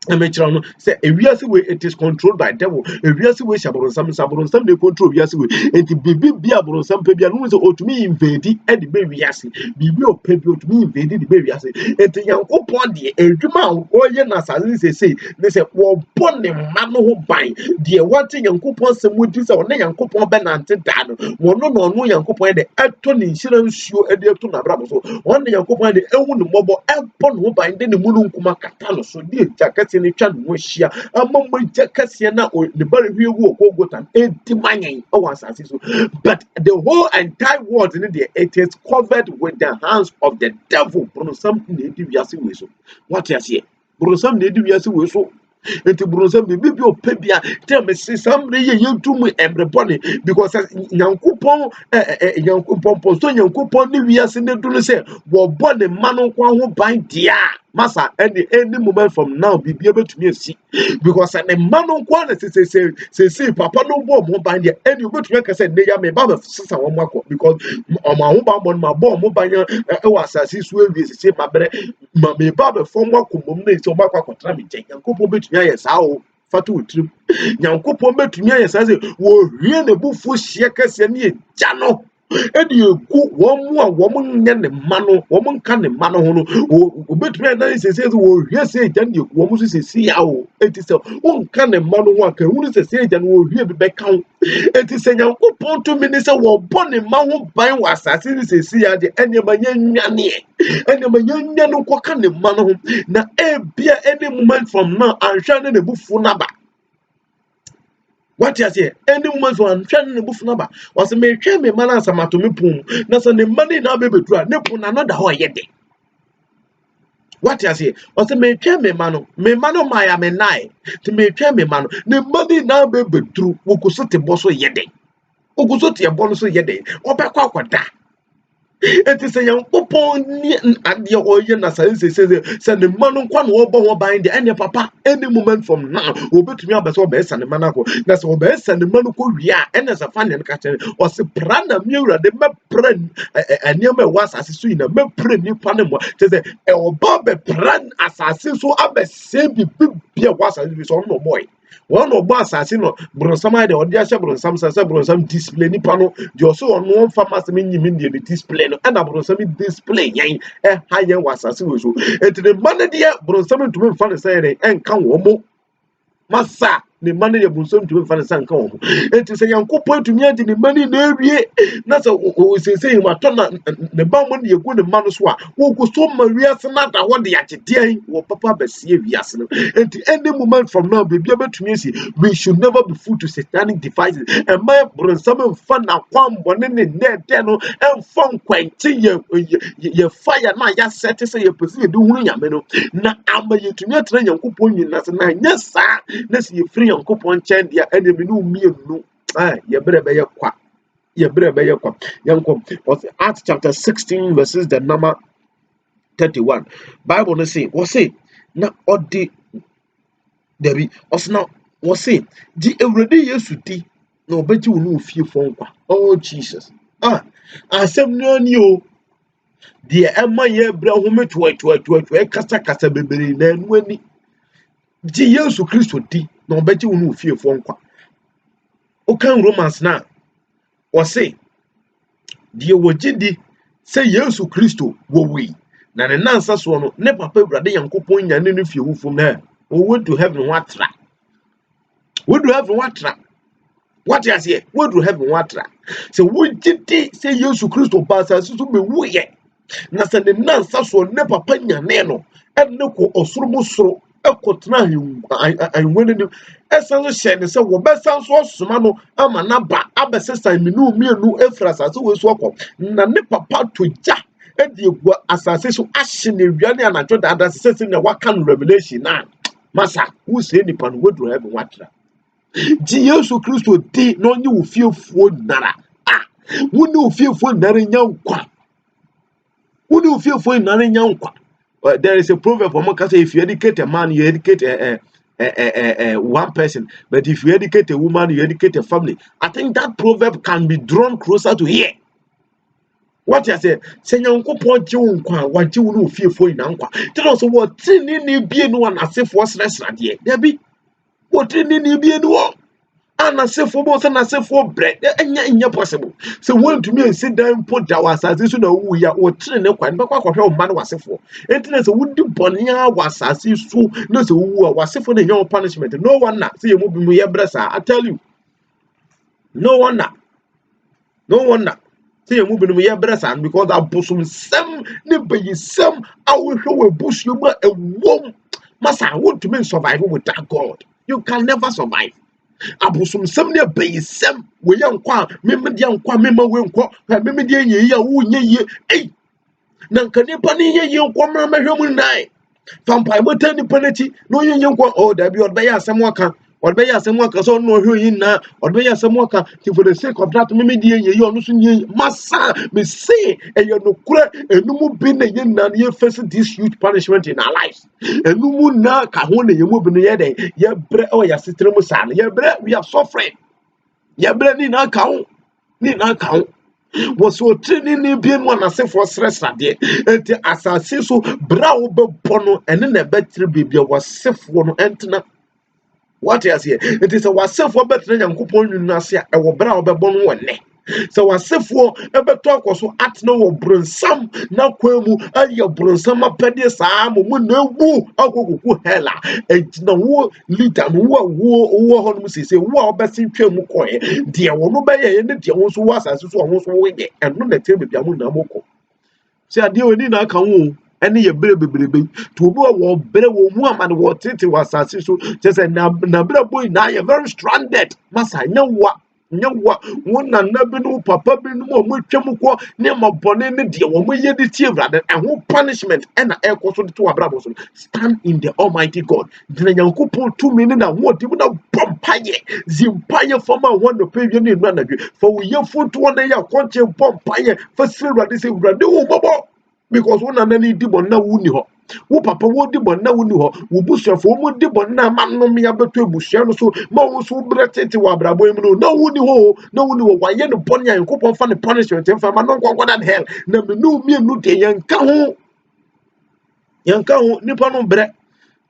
A: no say ewiase we it is controlled by devil ewiase we saboronsam dey control ewiase we enti bibi bia boronsam pe bia no say otumi invade e de be wiase bibi o pe bi otumi invade de be wiase enti Yankopon de edwuma oye na sase say ne say wo bon ne ma no ho ban de what Yankopon sem wodi say one Yankopon be nante da no wono no Yankopon de eto ne nhira nsuo e de eto na brabo so one Yankopon de ehu ne mobo epon ho ban de ne munu nkuma kata no so de jakati ni twa no hia amamma jakase na ne bare hwegu okogotan entimanyen awasase so but the whole entire world in there it is covered with the hands of the devil bronsam na edi wiase we so what you say bronsam na edi wiase we so enti bronsam bibi opebia tell me say some ye yentum emrebone because Yankopon Yankopon so Yankopon ni wiase ne dunu say wo bone mano kwa ho ban dia masa any moment from now bibi ebetumi esi because the mano kwa na say papa no bo mo ban dia any obetumi ka say ne ya me ba be sisa wo makọ because o ma ho ba bon ma bo mo ban e wasase so ewie say ma bere ma me ba be fo mo akomom na ese o makọ akotra me je Yankopon betumi aye saa o fatu otrim Yankopon betumi aye saa say wo hwie ne bufu hye kase ne eja no edi egu wom nye ne mano wom nka ne mano ho no obetumi na sese wo hwie se eja ne egu wom so sese ya o eti se wo nka ne mano ho aka hu sese eja no wo hwie be kan eti se Yankopon to mi ne se wo bo ne ma ho ban wa asase ne sese ya de enema nya no kwa ka ne mano ho na ebia any moment from now anhwa ne bufu naba. What you say? Any woman for trying to buff number was a me train me man as a matomi pum. That's a money now baby draw. Nepun another hoe yet. What you say? Was a me train me mano my amenai to me train me mano. The money now baby drew. Ukusoti bosso yede. Ukusoti a bonus yede. Or back da. It is a Yankopon and your oil na say the man kwa no obo bind the any papa any moment from now will be to me abeso best and the manako that's all best and the manuko ria and as a fan and catcher was a prana mura the me pren and near me was as so in a me pren you panemo to say a bob pran assassin so abe say be was as no boy. One of boss as no bronsama de odiasha bronsam sasa bronsam display ni pano de also on pharmacy me nyim de display no and bronsam display yan higher was as we so et the man de bronsam to me fan say en kan wo mo masa ne mane de bronsam to me fan say kan wo mo et say yankopon to me ade ne mane na awie na say o say ma to na ne ba mo ne egu ne ma no so a wo go so ma wiase na da wo de yakete wo papa besie wiase no and any moment from now baby betumi si we should never be fooled to satanic devices and my bronsam fan na kwam bone ne de no en fon kwanti ye fire na ya set say ye pesi de hunu nyame no na amayetumi atena yankopon nyina se na nya sa na se ye free yankopon chen dia enemy no mienu ye bere be ye kwa yankom was Acts chapter 16 verses the number 31 Bible no say was say na odi Debbie osna was say di ewrede yesu di na obeji wo no fie fo nkwa oh Jesus asem no ani o de ema ye bra ho metu kasa bebere na anu ani di Yesu Kristo di na obeji wo no fie fo nkwa o kan Romans na was say die wogidi say Yesu Kristo wo wi na ne nansa so no ne papa Awurade Yankopon nya ne no fie wufum na o went to heaven watra what you say went to heaven watra so wogidi say Yesu Kristo ba sa so be wuye na se ne nansa so ne papa nya ne no en ne ko osoro mo soro ekotena anwene ni esan so hye ne se wo besan so osoma no ama na ba abesesa minu mienu efrasa so we so akọ na ne papa toja edi egu asase so ahye ne wiane anacho da ada sese ne waka no revelation na masa who say ni pan we do have watra ji Yesu Kristo di no nyi wo fiefuo nara woni wo fiefuo nara nyankwa woni wo fiefuo nara nyankwa. There is a proverb say if you educate a man, you educate one person, but if you educate a woman, you educate a family. I think that proverb can be drawn closer to here. What you say? Say Nyankopon ji wo nkwa, wa ji wo no fiefo ina nkwa. Tell us what tini ni bie no na asefo sresra de. There be what tini ni bie no and asefo bo say na asefo bread enya possible. So when to me and sit down put that was as so na wu ya o tini ne kwa mbakwa kwahwe o man wasefo. Enti say wudi bonia wasase so na say wu a wasefo na nya punishment. No one na say you bi mu ye bresa. I tell you. No one na. Say you move in your breast and because I bosom some nibby some I will show a bush you a womb. Master, I want to make survival with that God. You can never survive. I bosom some near bay some we young qua, mimma young qua, mimma won't quote, mimma dear ye, woo ye, eh. Nankani young qua, mamma, human die. Vampire, what any penalty, no young qua, oh, there be or by us some worker. Or be as some workers on no in now, or be as some worker for the sake of that maybe you are losing ye massa me say and you're no crack and no more been a yen and you face this huge punishment in our lives. And no more now kahone you move in the other ye bre or your sister musan ye bre we are suffering ye bre ni na count was so training being one as if for stress at the assassin so brow bono and then a better baby was safe one antenna. What is here? It is a wasef for better than Yankopon Nasia, a wabra obebon one. So wasef for ever talk was so at no brunsam, now quemu, and your brunsama pedis arm, no woo, I'll go hella, and no woo, leader, woo, honmus say, wow, best in Chemukoy, dear one obey, and the dear ones who was as almost away, and not the table Yamunamoko. Say, I deal in our canoe. Any ye baby to go better woman what it was as so just a number boy now you're very stranded. Massa, what one and never no papa be no more chemuko near my bonnet dear when we hear the tear rather and who punishment and air to a bravo stand in the Almighty God. The young couple 2 minutes and what even a pompaye zimpire for my one opinion in manager for your foot 1 day a country pompaye for silver this is brand because one and any dibon na wuni ho wo papa wo dibon na wuni ho wo busuafo mo dibon na manom ya beto ebusua no so ma wo so bretete wa brabo em no na wuni ho wa ye no bon yan kopon fa ne punishment em fa ma no nkwa that hell na me no de yanka ho nipa no bre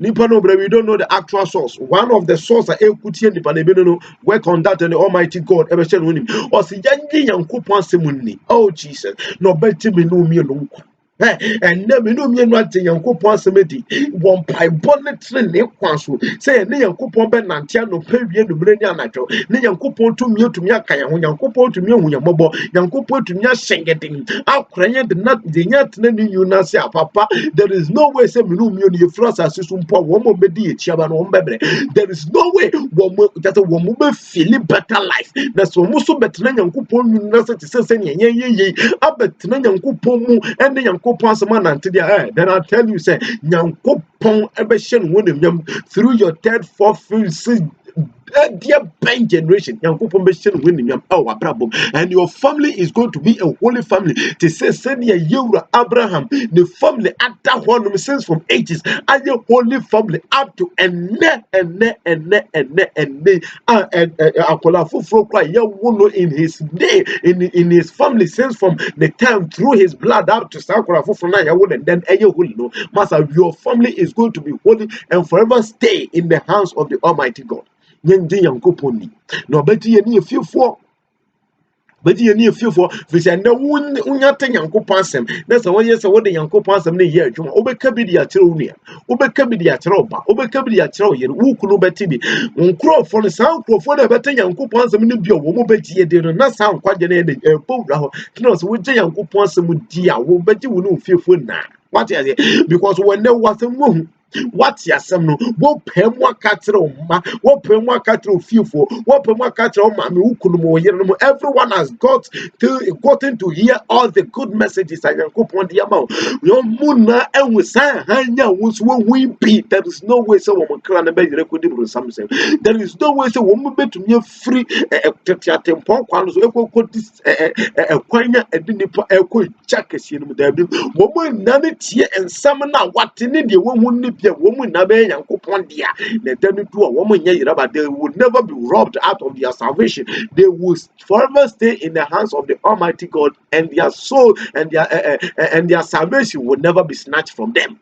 A: Nipa no bre, we don't know the actual source. One of the source a ekutie nipa na ebe no work on that and the Almighty God ebe she no nim. O si yangi Nyankopon asem ni. Oh Jesus. No beti me no mi no nkwa. And never know me not Yankopon Semedi, one pie bonnet train, ne quansu, say, Ne Yankopon Ben Nantiano, Peria, the Brenia Nato, Ne Yankopon to me to Miakaya, Yankopon to me, Yamobo, Yankopo to Mia Shengeting, I'll cry the nut, the yet, you nasia, Papa. There is no way, say, Minumi, your frost as soon poor woman, Bedi, Chaban, Ombebre. There is no way that a woman will feel better life. That's almost so better than Yankopon University says, ye, I bet Yankopon and the Yankopon. Then I'll tell you, say, Nyankopon ebeshen wonim through your third, fourth, fifth, sixth, dear Ben generation, Yankopon beshen wonim and your family is going to be a holy family. To say, send your Yura Abraham, the family at that one since from ages, and your holy family up to and Akola Fufro cry, in his day, in his family since from the time through his blood up to Sakura Fufro, and then Master, your family is going to be holy and forever stay in the hands of the Almighty God. Yendi Yankoponi. No better ye few for. But you need few for which I know unyata Yankopon sem. That's the one yes, what the Yankopon sem near Juma, Obecabidia Tronia, Obecabidia Troba, Obecabidia Troy, and Wukuno Betibi. Uncrow for the sound for the better Yankopon sem in Bio, Womobeti, did not sound quite a boat. Knows which Yankopon sem would dear, will bet you will know fearful now. What is it? Because when there was a moon. What yasem no wo pemwa katro ma wo pemwa katro fiefo wo pemwa katro ma me ukunu mo yere no everyone has gotten to hear all the good messages and Yankopon dia ma yo muna enwusan hanya wonso wo bi. There is no way so wo kra na be yere kodi bro samsem. There is no way so wo betumi free tempon kwano so ekokodi kwanya edinipa eko chakesi no da bi wo mo nane tie ensam na watene de wo hu ni woman nabe Yankopon dia the tell to a woman but they would never be robbed out of their salvation. They will forever stay in the hands of the Almighty God, and their soul and their salvation will never be snatched from them.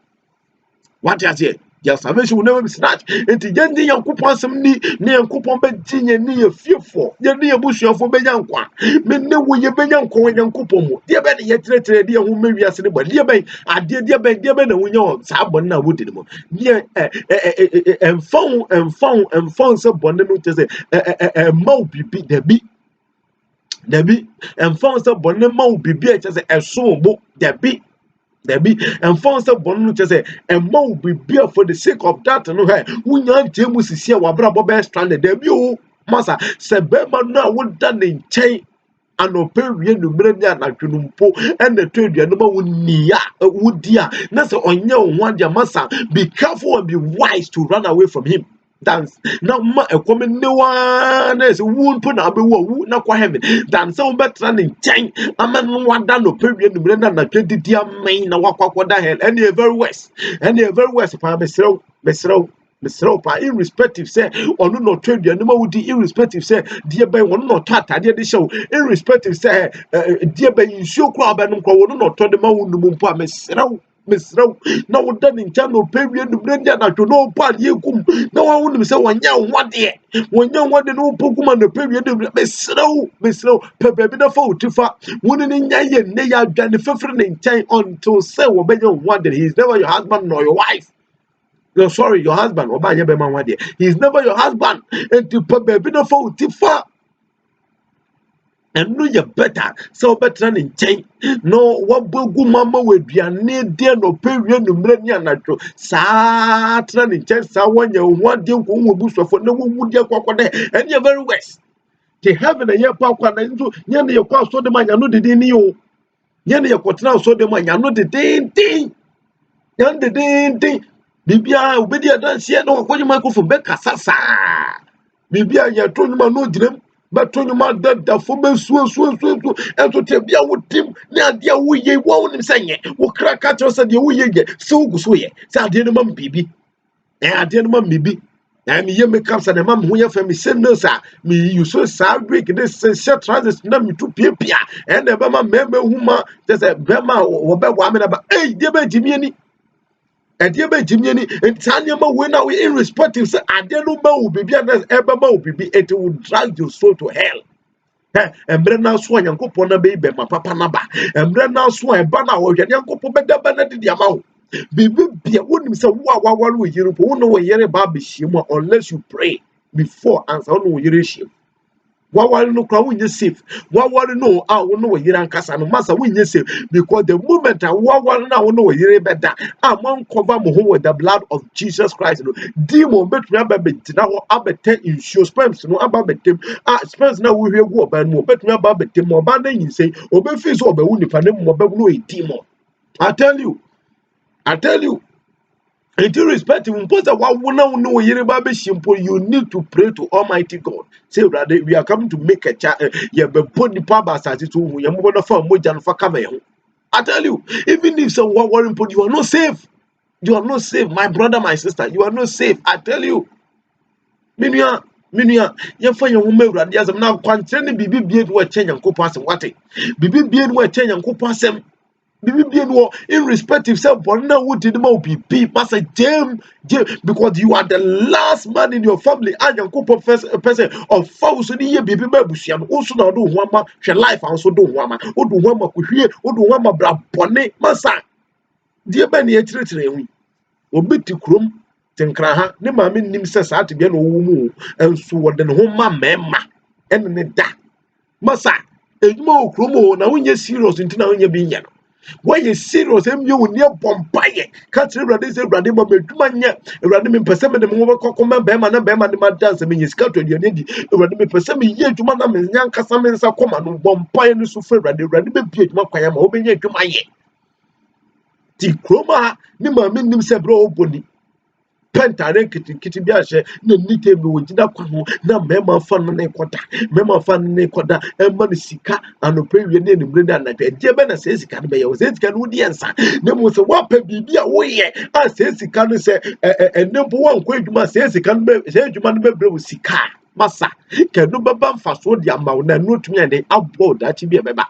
A: What you say? Their salvation will never be snatched. And the Yendi Yankopon some ni Yankopon be tinye ni fearful. Yendi Yabushia for Beyankwa. Men no way Beyanko Yankopon. Dear Ben yet dear who may be as anybody. Dear Ben, I dear Ben, and we know Sabona would anymore. Dear and found some bonnet to say a mau be the beat. Debbie and found some bonnet mau be beat as a so book the beat. There be and found some bonus to say and more be beer for the sake of that no hey we not James is here wabra bobe stranded there be oh massa sebema na would done in chain and operian no brenya na twunumpo and the trade no wunia wudia na say onye one dia massa be careful and be wise to run away from him. Dance now ma a common no one is won't put up a woo na kwa heaven dance so better than chain a man one down no period no brenda na 20 dia main na wakwa da hell and the very west pa mesro pa irrespective say or no trade no would irrespective say dear by one no tata dear the show irrespective say dear by you show crowd and no to the ma wonu pa mesro na wo da in channel period no brenda na to no pa yekum na wa wonu say wanya wode no pokuma no period mesro pepe bi na fa utifa wonu ni nyaye ne ya adwane fefre ne nchen until say wo benya wode he is never your husband nor your wife. No, sorry, your husband. He is never your husband. And to pepe na fa utifa. And no, you better so better than chain. No, what bogu mama will be a near dear no period no millennia natural. Satan in chain, someone you want them who bush for no wood your crocodile, and you're very west. To heaven and your papa and into Yanni your cost so the man, you know the day. Yanni your quatrain so the man, you know the day. Yan the day. Bibia, Obedia dance here, no, what you might go for Becca Sasa. Bibia, you told me no dream. But when you mad that for me, so, and to tell you what Tim, now dear, we won't say it. What crack at us at the way so good, so ye. So I didn't mum, baby. I didn't mum, baby. I'm here, make up and a mum who have me send us. Me, you so sad break this set transit number to Pia, and the Bama member whom there's a Bama or Bama about 8 dear Jimmy. And you be Jimmy and Tanya when now irrespective say I don't know baby and ever baby it will drag your soul to hell. Emre na so Nyankopon na be ma papa na ba. Emre na so e ba na wo hwe Nyankopon be da ba na di ama wo. Bibi bia wonim se wo a wawaro yire po wo no wo yire ba be hiem unless you pray before answer wo no wo yire hiem. Wawari no kra wunye safe. Wawari no a wo no yire ankasa no masa wunye safe because the moment a wawari na wo no yire beda a man cover mo ho with the blood of Jesus Christ no demon betumi ababetina ho abete insure sperms no ababetem sperms na wo hwe gu oba no betumi ababetem oba na nyinsei obefi so oba wu nipa ne mo oba no e demon. I tell you and irrespective of you need to pray to Almighty God. Say, brother, we are coming to make a child. You I tell you, even if someone worrying, you are not safe. You are not safe, my brother, my sister. You are not safe. I tell you. Minya, you find your woman. There's now concerning Bibi beard where change and co pass what it. Bibi beard where change and co pass them. Irrespective self, but now what did be Pastor James, because you are the last man in your family, and your couple person of false in the baby babusian, also now do one your life, also do one man, or do one could hear, or do one bra bonnet, massa. Dear Benny, a treachery, or bit to crum, Tenkraha, the mammy names says out to be no woman, and so what then home, mamma, and the da. Massa, a more chromo, now when you're serious into now you're being. Why you serious? You near Bombay. Can't say Radis, Radim, Bedumania, Radim, Persem, the Mova Cocoma, Bema, and Bema, the Madas, and you scattered your lady, Radim, Persem, ye to Madame, and young Cassaman, Sacoma, Bombay, and Suffer, Radim, Piet, Macayam, open ye to my ye. Ti Croma, Nima, Mindim Sebro, Boni. Pentare kitty biashe na nite bi wojida kwa ho na mema fan na kwada e ma sika anope wie na nimre da na pe je be na se sika no be ye se sika no di ensa na mo se wa pa bibi a wo ye a se sika no se enempo wan kwa adwuma se sika no be se adwuma no be bre sika masa ke no baba mfaso di amawo na no tumi ande abo da chi bi e beba.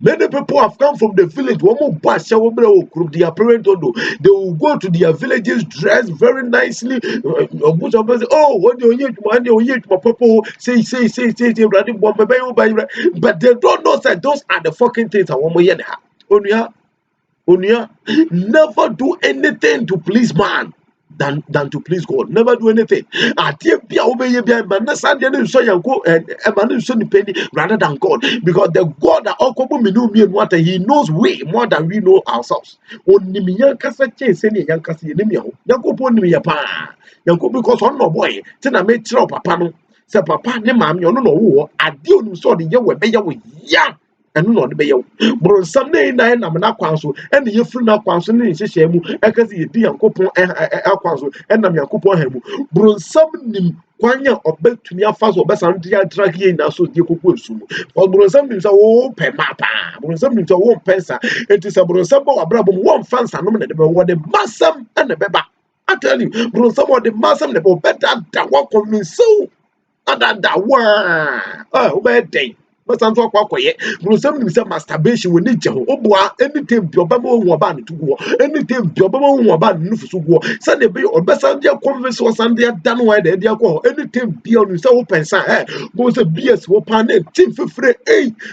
A: Many people have come from the village. They are parents don't know. They will go to their villages dressed very nicely. Oh, what do you say? But they don't know that those are the fucking things I want to Onya, never do anything to please man than to please God. Never do anything. Rather than God, because the God that all come me and what he knows way more than we know ourselves. Only me yankasa chase any yankasi enemy. Yanko me pa. Yanko because on no boy. Tena me tro papa no. Say papa ne mam you no wo. Ade onu so de ye we be ya. Enu no de be ye. Bro some day na na kwanso and ye free na kwanso ne hyehyɛ mu ekase ye di yankopon akwanso enam yankopon ha mu bro some nim kwanya obetumi afa so obesan dia drag ye na so die kokko esumu bro some nim say wo pe mapa bro some nim say wo pensa enti say bro some bo abrabo wo mfansa no na de be wo de masam na beba. I tell you bro some of the masam ne be better da wo convince ada wa obey but I'm talking about Bruce say masturbation we need to obua anything bi obama hu oba ne tugo anything bi obama hu oba ne nufusu go say dey be obesa dia convince was and dia dan why dey dia go anything bi on say open say go say BS wo pan team fifre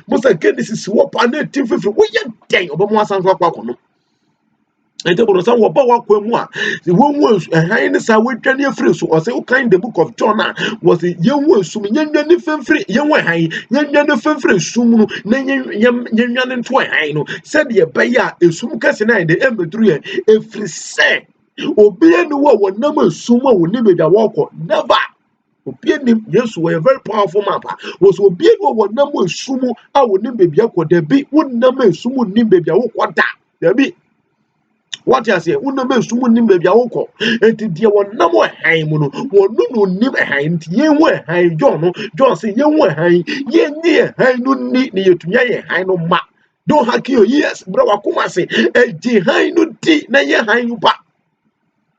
A: mo say Genesis wo pan team fifre wo ye den obama san so akwa kono ente bro say wo ba wa kwamu a wo wu han ne sa wo twane afiri so o say o kind the book of John was ye wu sum nyanwa ne femfiri ye wu han nyanwa ne femfiri sum no na nyanwa ne nto han no said ye ba ya esum kase na de emeduru ye efiri se obi enu wo nam esum a woni be da wo never obi enu Yesu was a very powerful man was obi enu wo nam esum a woni be bia ko da bi wo nam esum ni be bia wo da da bi. What you say? Uname sumu ni baby awoko. Enti dia wonam han mu no. Wonu no nim han ti yen we han John say yen we han. Yen ni han no ni yetumi aye han no ma. Don't hack you yes, bro wakuma say. Eji han no di na ye han yu ba.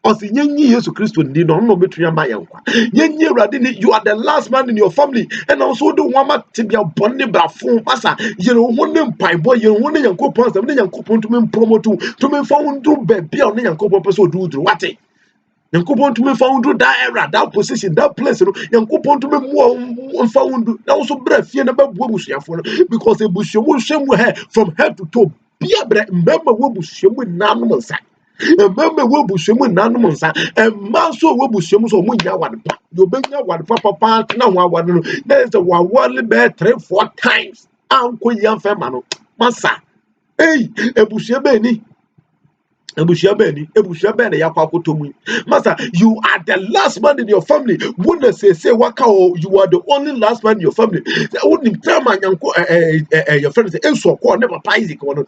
A: Osi yenyi Yesu Christo ndi no no betu ya mayankwa. Yenyi Awurade ni, you are the last man in your family, and also the wama tibia bonni brafo asa yere ho ne mpaibo yere ho ne Yankopon asem ne Yankopon tumi promote tumi fa wondu be bia ne Yankopon pese oduduru wate. Yankopon tumi fa wondu that era, that position, that place no Yankopon tumi mo fa wondu na so bra fie na babu abusuafo no, because ebusuamu hwemu he from head to toe bia bra mbemma wo busuamu nanom nsa. Remember we bushemu nanu monsa and maso we bushemu so munya wadpa you benya wadpa papa na wa no there is a wawali be 3-4 times anko yan fe mano masa hey ebushia be ni yakwa kotomu masa you are the last man in your family wouldn't say waka you are the only last man in your family wouldn't tell man yanko your friend say enso ko never Isaac one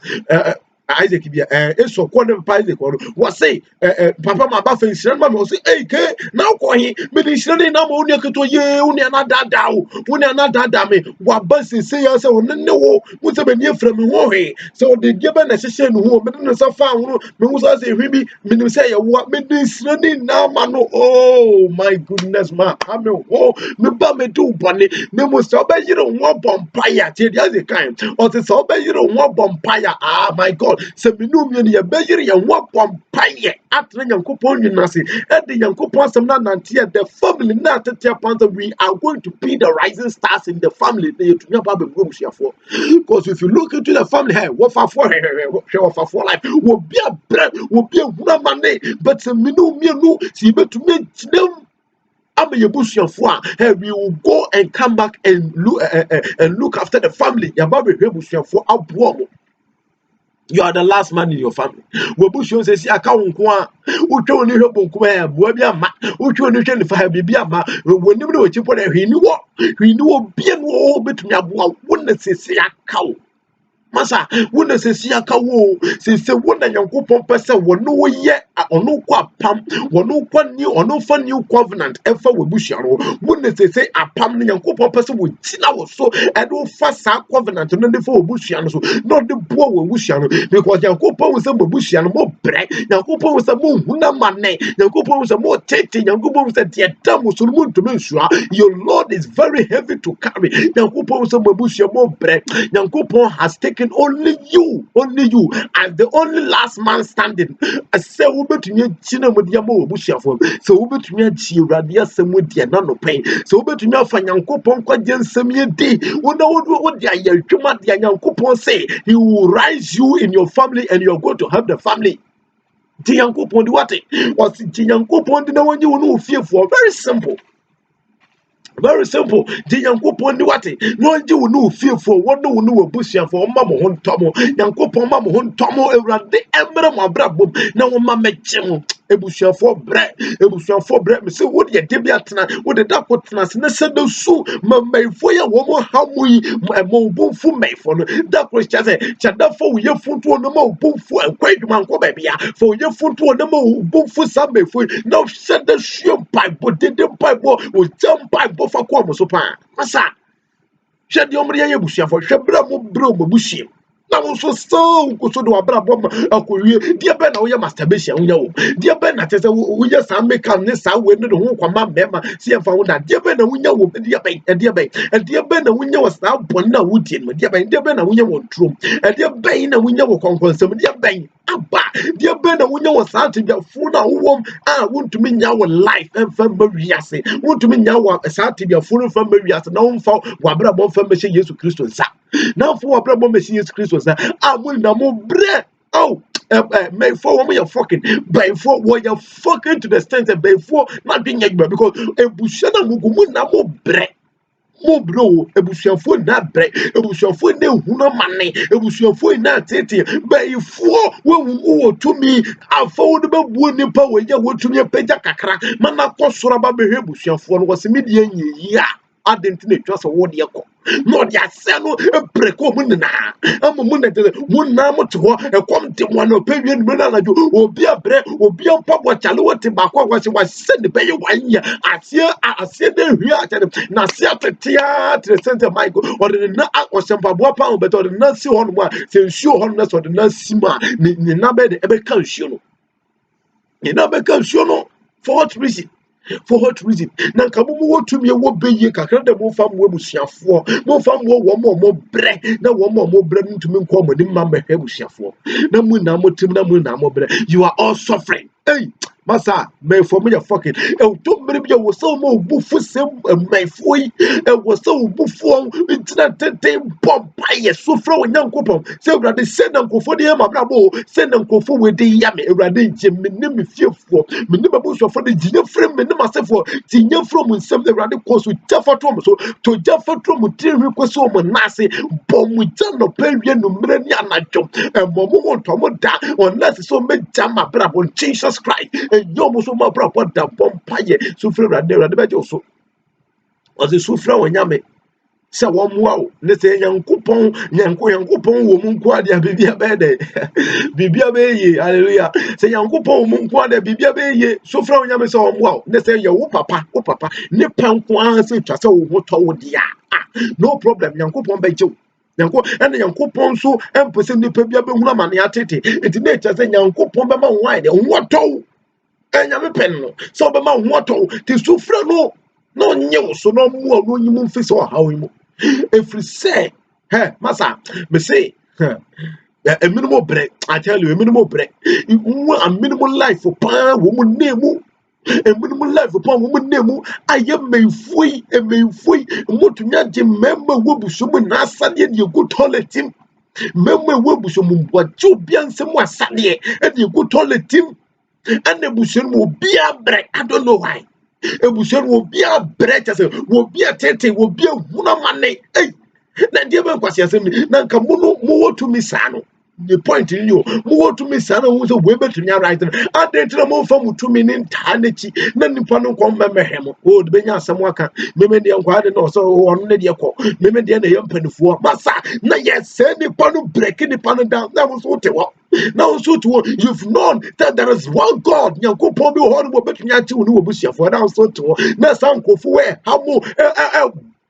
A: Isaac bia eso ko ne papa Isaac ko was say papa ma ba fe shira ma me say eh ke na ko he me di shira na ma uni keto ye uni na dada o uni na dada me wa ba se ya say won ne wo mu se be ni efra me ho he so de gebe na hye no ho me no sa fa ho me mu sa say hwi bi me nim say ye wo me di shira na ma no oh my goodness ma ame ho me ba me do bone me mu so ba yire ho bompire tie dia ze kan o se so ba yire ho bompire ah my God se minum ye ye beyire ye ho bompaye atre Nyankopon nyinase e de Nyankopon asem na nante the family na tetia panta we are going to be the rising stars in the family they to nyaba be busuafo because if you look into the family hey what for life wo bia bre wo bia huna mane but se minum ye no si betumi them hey, we will go and come back and look after the family. You are the last man in your family. Webushon says, I can't go on. Ucho ni hobunkume, Bobia ma, Ucho ni chen for Bibia ma, when you know what you put a he knew bien wo between your wouldn't say a cow. Masa wona se sia ka wo se wona Nyankopon pese wono ye ono kwa pam wono kwa new ono fa new covenant efa webushia ro wona se apam ne Nyankopon pese wo tina wo so e do fa sa covenant no ne fa webushia no so no de bo webushia no because Nyankopon wo se webushia no mo bre Nyankopon wo se mo huna mane Nyankopon wo se mo tete Nyankopon wo se de dam so mo ntumi nsua your Lord is very heavy to carry Nyankopon wo se webushia mo bre Nyankopon has taken only you as the only last man standing. I say we betumi china modia mo obusuafo so we betumi chi urade asem dia na no pen so we betumi afa Nyankopon kwaje nsem ye di wona wo dia ye twuma dia Nyankopon say he will rise you in your family and you are going to help the family. Ti Nyankopon di what was ti Nyankopon di na wonye wo no fiefo very simple. Very simple. The Yankopon ni wate. No nji wo no fiefo, wo no wo no wabusuafo, ma mo ho ntomo. Yankopon ma mo ho ntomo Ewurade emre mo abrabom na wo ma meche mo. Ebusuafo bre me se wo de de bia tena, wo de da kotena se ne se do su ma maifo ya wo mo hamu yi mo bumfu maifo no. Da Christian say, "Chadafo wo ye funtu no ma bumfu akwadwuma nko ba bia. Fo wo ye funtu no ma bumfu sa maifo. Na se da hwem pipe, de pipe, wo jam pipe for come so pa masa hwe de omre ye busuafo hwe bra mo bro mo busuam na wo so so do abra bom akowie dia be na wo ye masturbation wo yawo dia be na tese wo ye sa make am ne sa we no ho kwama mema si emfa wo na dia be na wo yawo dia be na wo yawo sa bon na wo die no dia be na wo yawo trom dia be na wo yawo konkonsem dia be aba dia be na wo yawo sa tibia fu na wo wontumi nya wo life emfa mawiase wontumi nya wo sa tibia fu no fa mawiase na wo mfa wo abra bom fa mehye Yesu Kristo nsa na fu wo abra bom mehye Yesu Kristo nsa amul na mo bre oh may for woman you're fucking by for what you're fucking to the extent that by for not being because ebushana mugumu na mo bre mo bro ebusuafo na bre ebusuafo na huna mane ebusuafo na tete by for wo tumi afa wo de bebu nipa wo ya wo tumi pagya kakra mana kosoro ba be ebusuafo no wose medie nyi ya adentine twase wo de ekọ no dia se no preko mu nina amumu na de mu na mo to ho ekom de mo na pewie ni na najo obi abre obi ampa chale wote ba kwa wa se de be wanya asie de hwia ate na se atetia to the center Michael or the na akosempa bo pa but or the na si ho no a se nsuo ho no so the na sima ni na be de ebe kan nsuo no You know, because you know, for what reason? For what reason? Na kamumu wo tumi wo beye kakra de mo fam wo busuafo mo fam wo mo bre na wo mo bre ntumi nko mo ni ma mehwe busuafo na mu na mo tim na mu na mo bre you are all suffering. Hey, masa me for me fucking e to me bi wo so mo bufu sem me foi e wo so bufu ntina tete bomb paye so fra wo nyankopon se urade se na nkofo de ma bra bo se na nkofo we de ya me urade nche me ne me fiefo me ne babu so for de jinye frem me ne masefo jinye from nsem de urade ko so jafa to so to jafa to mo tiri ko so mo nase bom mo jano pewie no mre ni anadwo e mo mo to mo da unless so me jama bra bo Jesus Christ yo mo so ma bra bo da bom paye so fra urade be jo so o se so fra wonyame se wo moa o ne se yankopon yankopon wo mu nko ade bibia be de bibia be ye hallelujah se yankopon wo mu nko ade bibia be ye so fra wonyame se wo moa o ne se ye wo papa ne panko an se twa se wo ho to wo dia no problem yankopon be jew yankopon so empese nipa bia be hunu amane atete enti na echa se yankopon be ma wo ai de wo to enyame pen no so be ma wo to ti so fra no nye so no mu no nyimu mfi so ha wo mu every say hey masa me say a minimum break I tell you a minimum break a minimum life for pa wo mu nemu a minimum life for pa wo mu nemu aye mefui motunya je member wo buso mu na asade de go toilet team member wo buso mu boachu bia nsem asade de go toilet team and the buso mu bia break I don't know why ebusen wo bia brecha se wo bia tete wo bia huna mane eh na die ban kwase asem na nka mu wotumi saa no the point in you mu wotumi saa no wo se we betumi right adentra mo fa mutumi ni nta nachi na nipa no ko memehemo o de benya asem aka meme de nkwa ade no so ono ne de ko meme de na yempanifuo masa na yes nipa no break nipa no down na wo so tewo now so to you've known that there is one God nyankopon bi horrible betumi ati wo ni wo busuafo now so to na sankofo we hamo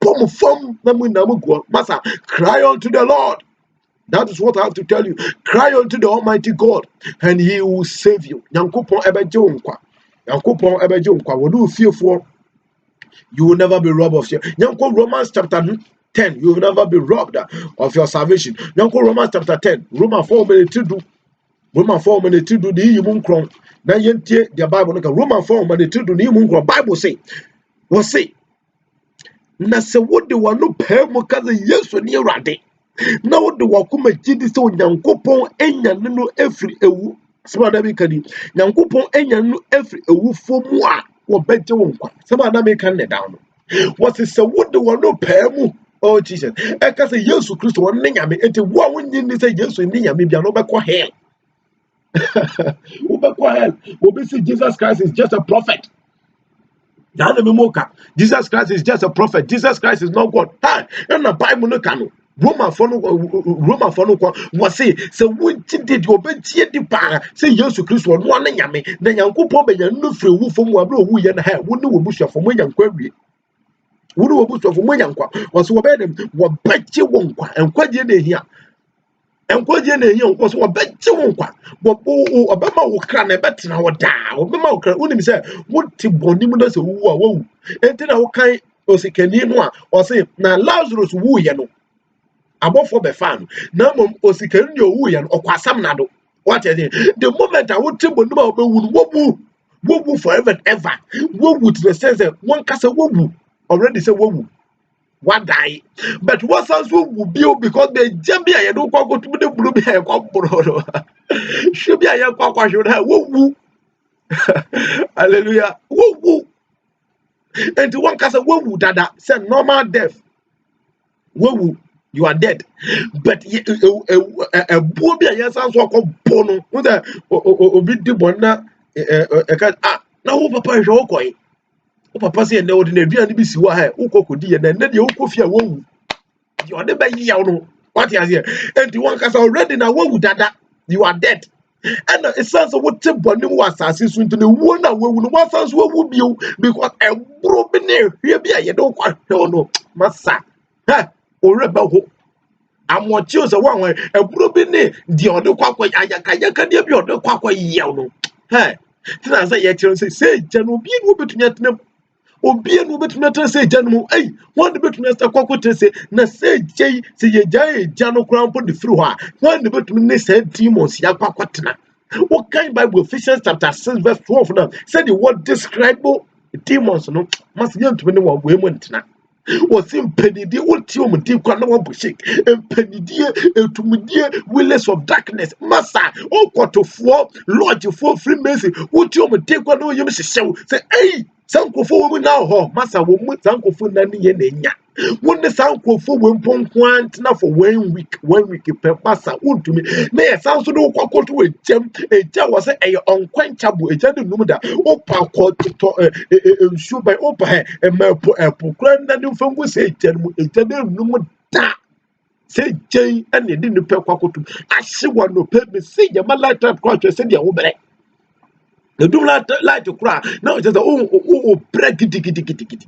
A: pom fam na mu go masa cry unto the Lord. That is what I have to tell you. Cry unto the Almighty God and he will save you. Nyankopon ebeje nkwa. Nyankopon ebeje nkwa. Wo do fearful, you will never be robbed of your Romans chapter 10, you will never be robbed of your salvation. Romans chapter 10, Romans 4 minutes to do. Romans 4 minutes to do the human crown. Now yentie the Bible. Romans 4 minutes to do the human crown. Bible say, what say? Na se wode wano pe mo kaze Yesu ni Awurade. Na wode wakoma gidi se Onyankopon enya no efri ewu. Sema da me kani. Nyankopon enya no efri ewu fo mu a wo beje wo nkwa. Sema da me kan ne down. What is se wode wano pe mo. Oh Jesus. E ka se Yesu Kristo won ne nyame enti wo a wonyi ni se Yesu ni nyame bia no be ko hell. Jesus Christ is just a prophet. Jesus Christ is just a prophet. Jesus Christ is not God. And the Bible no can. Roma for no was say what did you obey the power? Say Jesus Christ was one yame. Then Yanko Pobe no free who from Wabro who yan have wouldn't know bush from when young query. Wouldn't know bush from when young was obey them what bet you won't and quite here. And what you was what bet you won't quite. But Obama will cry a bet in our down. Obama will only say, what Tibonimus who and then our kind was a Canadian or say, now Lazarus woo yano. Above for the fan. Now, Osikan your woo yan or Quasam Nado. What is it? The moment I would tibble about woo forever and ever. Woo to the sense that one castle woo already say woo. What die? But what sounds will be because the Jambia you don't go to the blue bear. Should be a young cock should have woo. Hallelujah. Woo. And to one castle woo dada said normal death. Woo, you are dead. But a booby a yes answer called Bono with a bit de bona now papa is okay. Papa say no the aduane bi si wa ha ukokodi na na de ukofia wowu you are the by yawo what you here and the one cause already na wowu dada you are dead and it sounds what boni was asase so into the one na wowu no what sounds wowu bio because e bro be na hwe bi a ye do kwa no masa ha oreba ho amochi o se wan e bro bi ne de ode kwakwa ayaka de bi ode kwakwa yew no ha tina say ye kire say jano bi no betumi atena obi no betumi atena say jano ai one betumi asta kwakote say na say jei say ye jai jano krampo de firi ho a one betumi ne say demons ya kwakotena. What kind Bible Ephesians chapter 6 verse 12 now said the word describe demons no must be to me one women na was in penidi ultium deep kwa na wabushik penidi etumidie wills of darkness massa okotofo lodgefo freemason ultium take kwa no yem hyehyɛ say hey sankofo wo na ho massa wo mu sankofo na ne ye na nya won sankofo we mponko antena for 1 week per massa untumi na ye sanso do kwakoto we jam eja wo say eye unquenchable eja de num da opa koto nsu by opa mapo epokra na de fangu say eja de num da say jay ene de no pe kwakoto ahye wo no pe me say ya malata kwatwe say de wo bere the do light to cry now just oh break gidi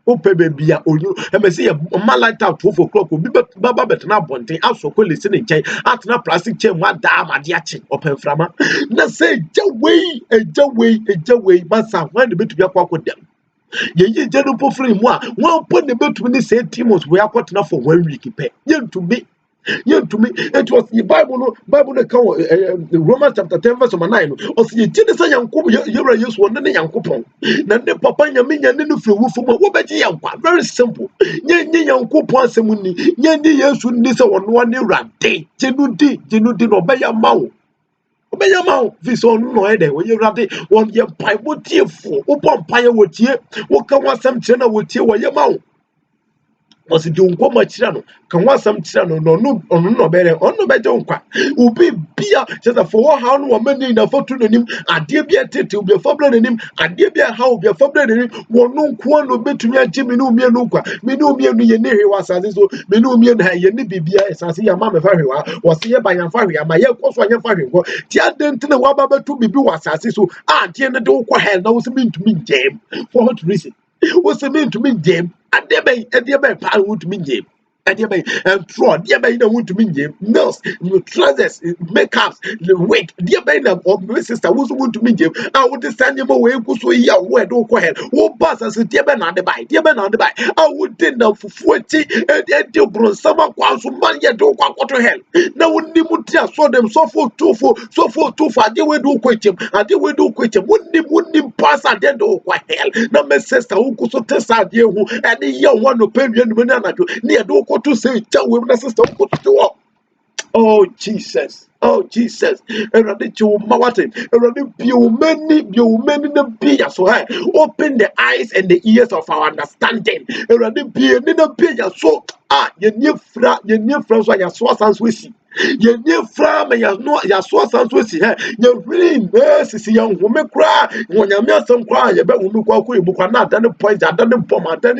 A: ope baby ya onyu e say ma light out 12 o'clock obi baba betena bonten asoko lesi ne nchen atena plastic chain wa da amade ache open frama na say ejawei masa wan de betu akwa dem ye jenu pofri mu a wan po ne betu ni say timos we akotena for 1 week pe yentumi it was the Bible account Romans chapter 10 verse 9 o si jide sa yankob yewra yesu won ne yankopon na ne papa nyame nya ne no firi wufo mo wo beji yankwa very simple nye yankopon asem ni nye yesu ni se wono ne rade jenudi no beya mawo obeya mawo viso no ede wo yewrade won ye bible tiefo wo pompa ye wotie wo ka wasam kire na wotie wo ye mawo was the unkoma chirano can want some chirano no better on no better unkwa ubi bia just for how no man in a photo him a dear be a title be a fabler in him a dear be a how be a fabler in him one no quan no bet to me a jimmy no me nunca me no me near was as so me no me and ye ni bibia as I see a mamma fari was here by your fari my young was one your fari tia didn't know what about to be was as so tia the do kwa hell was mean to me James for what reason what's it mean to me James and dear by power would mean James. And throw, dear by the wound to mean James, nurse, trousers, makeups, the wig, dear by the my sister was wound to mean James. I would stand him away, go so yeah, where do go ahead. Oh, boss, as a dear man on the buy, I would dinner for 40 and dear bro, summer quals from money and do go to hell. Now, when Nimutia saw them so for too far, they will do quit him, and they will do quit him. Wouldn't pass at the end of hell. Now, my sister who could so test out you and the young one to pay me near do go to say, tell women, sister, who could do up. Oh, Jesus. Oh, Jesus. And I did you, Mawati. And I did you many the beer. So I open the eyes and the ears of our understanding. And I did be in the beer. So, you near friends when you saw some Swissy. You near from and you saw some Swissy. You really mercy, young woman cry. When you meet some cry, you bet woman call you, but not done the points. I done the bomb. I done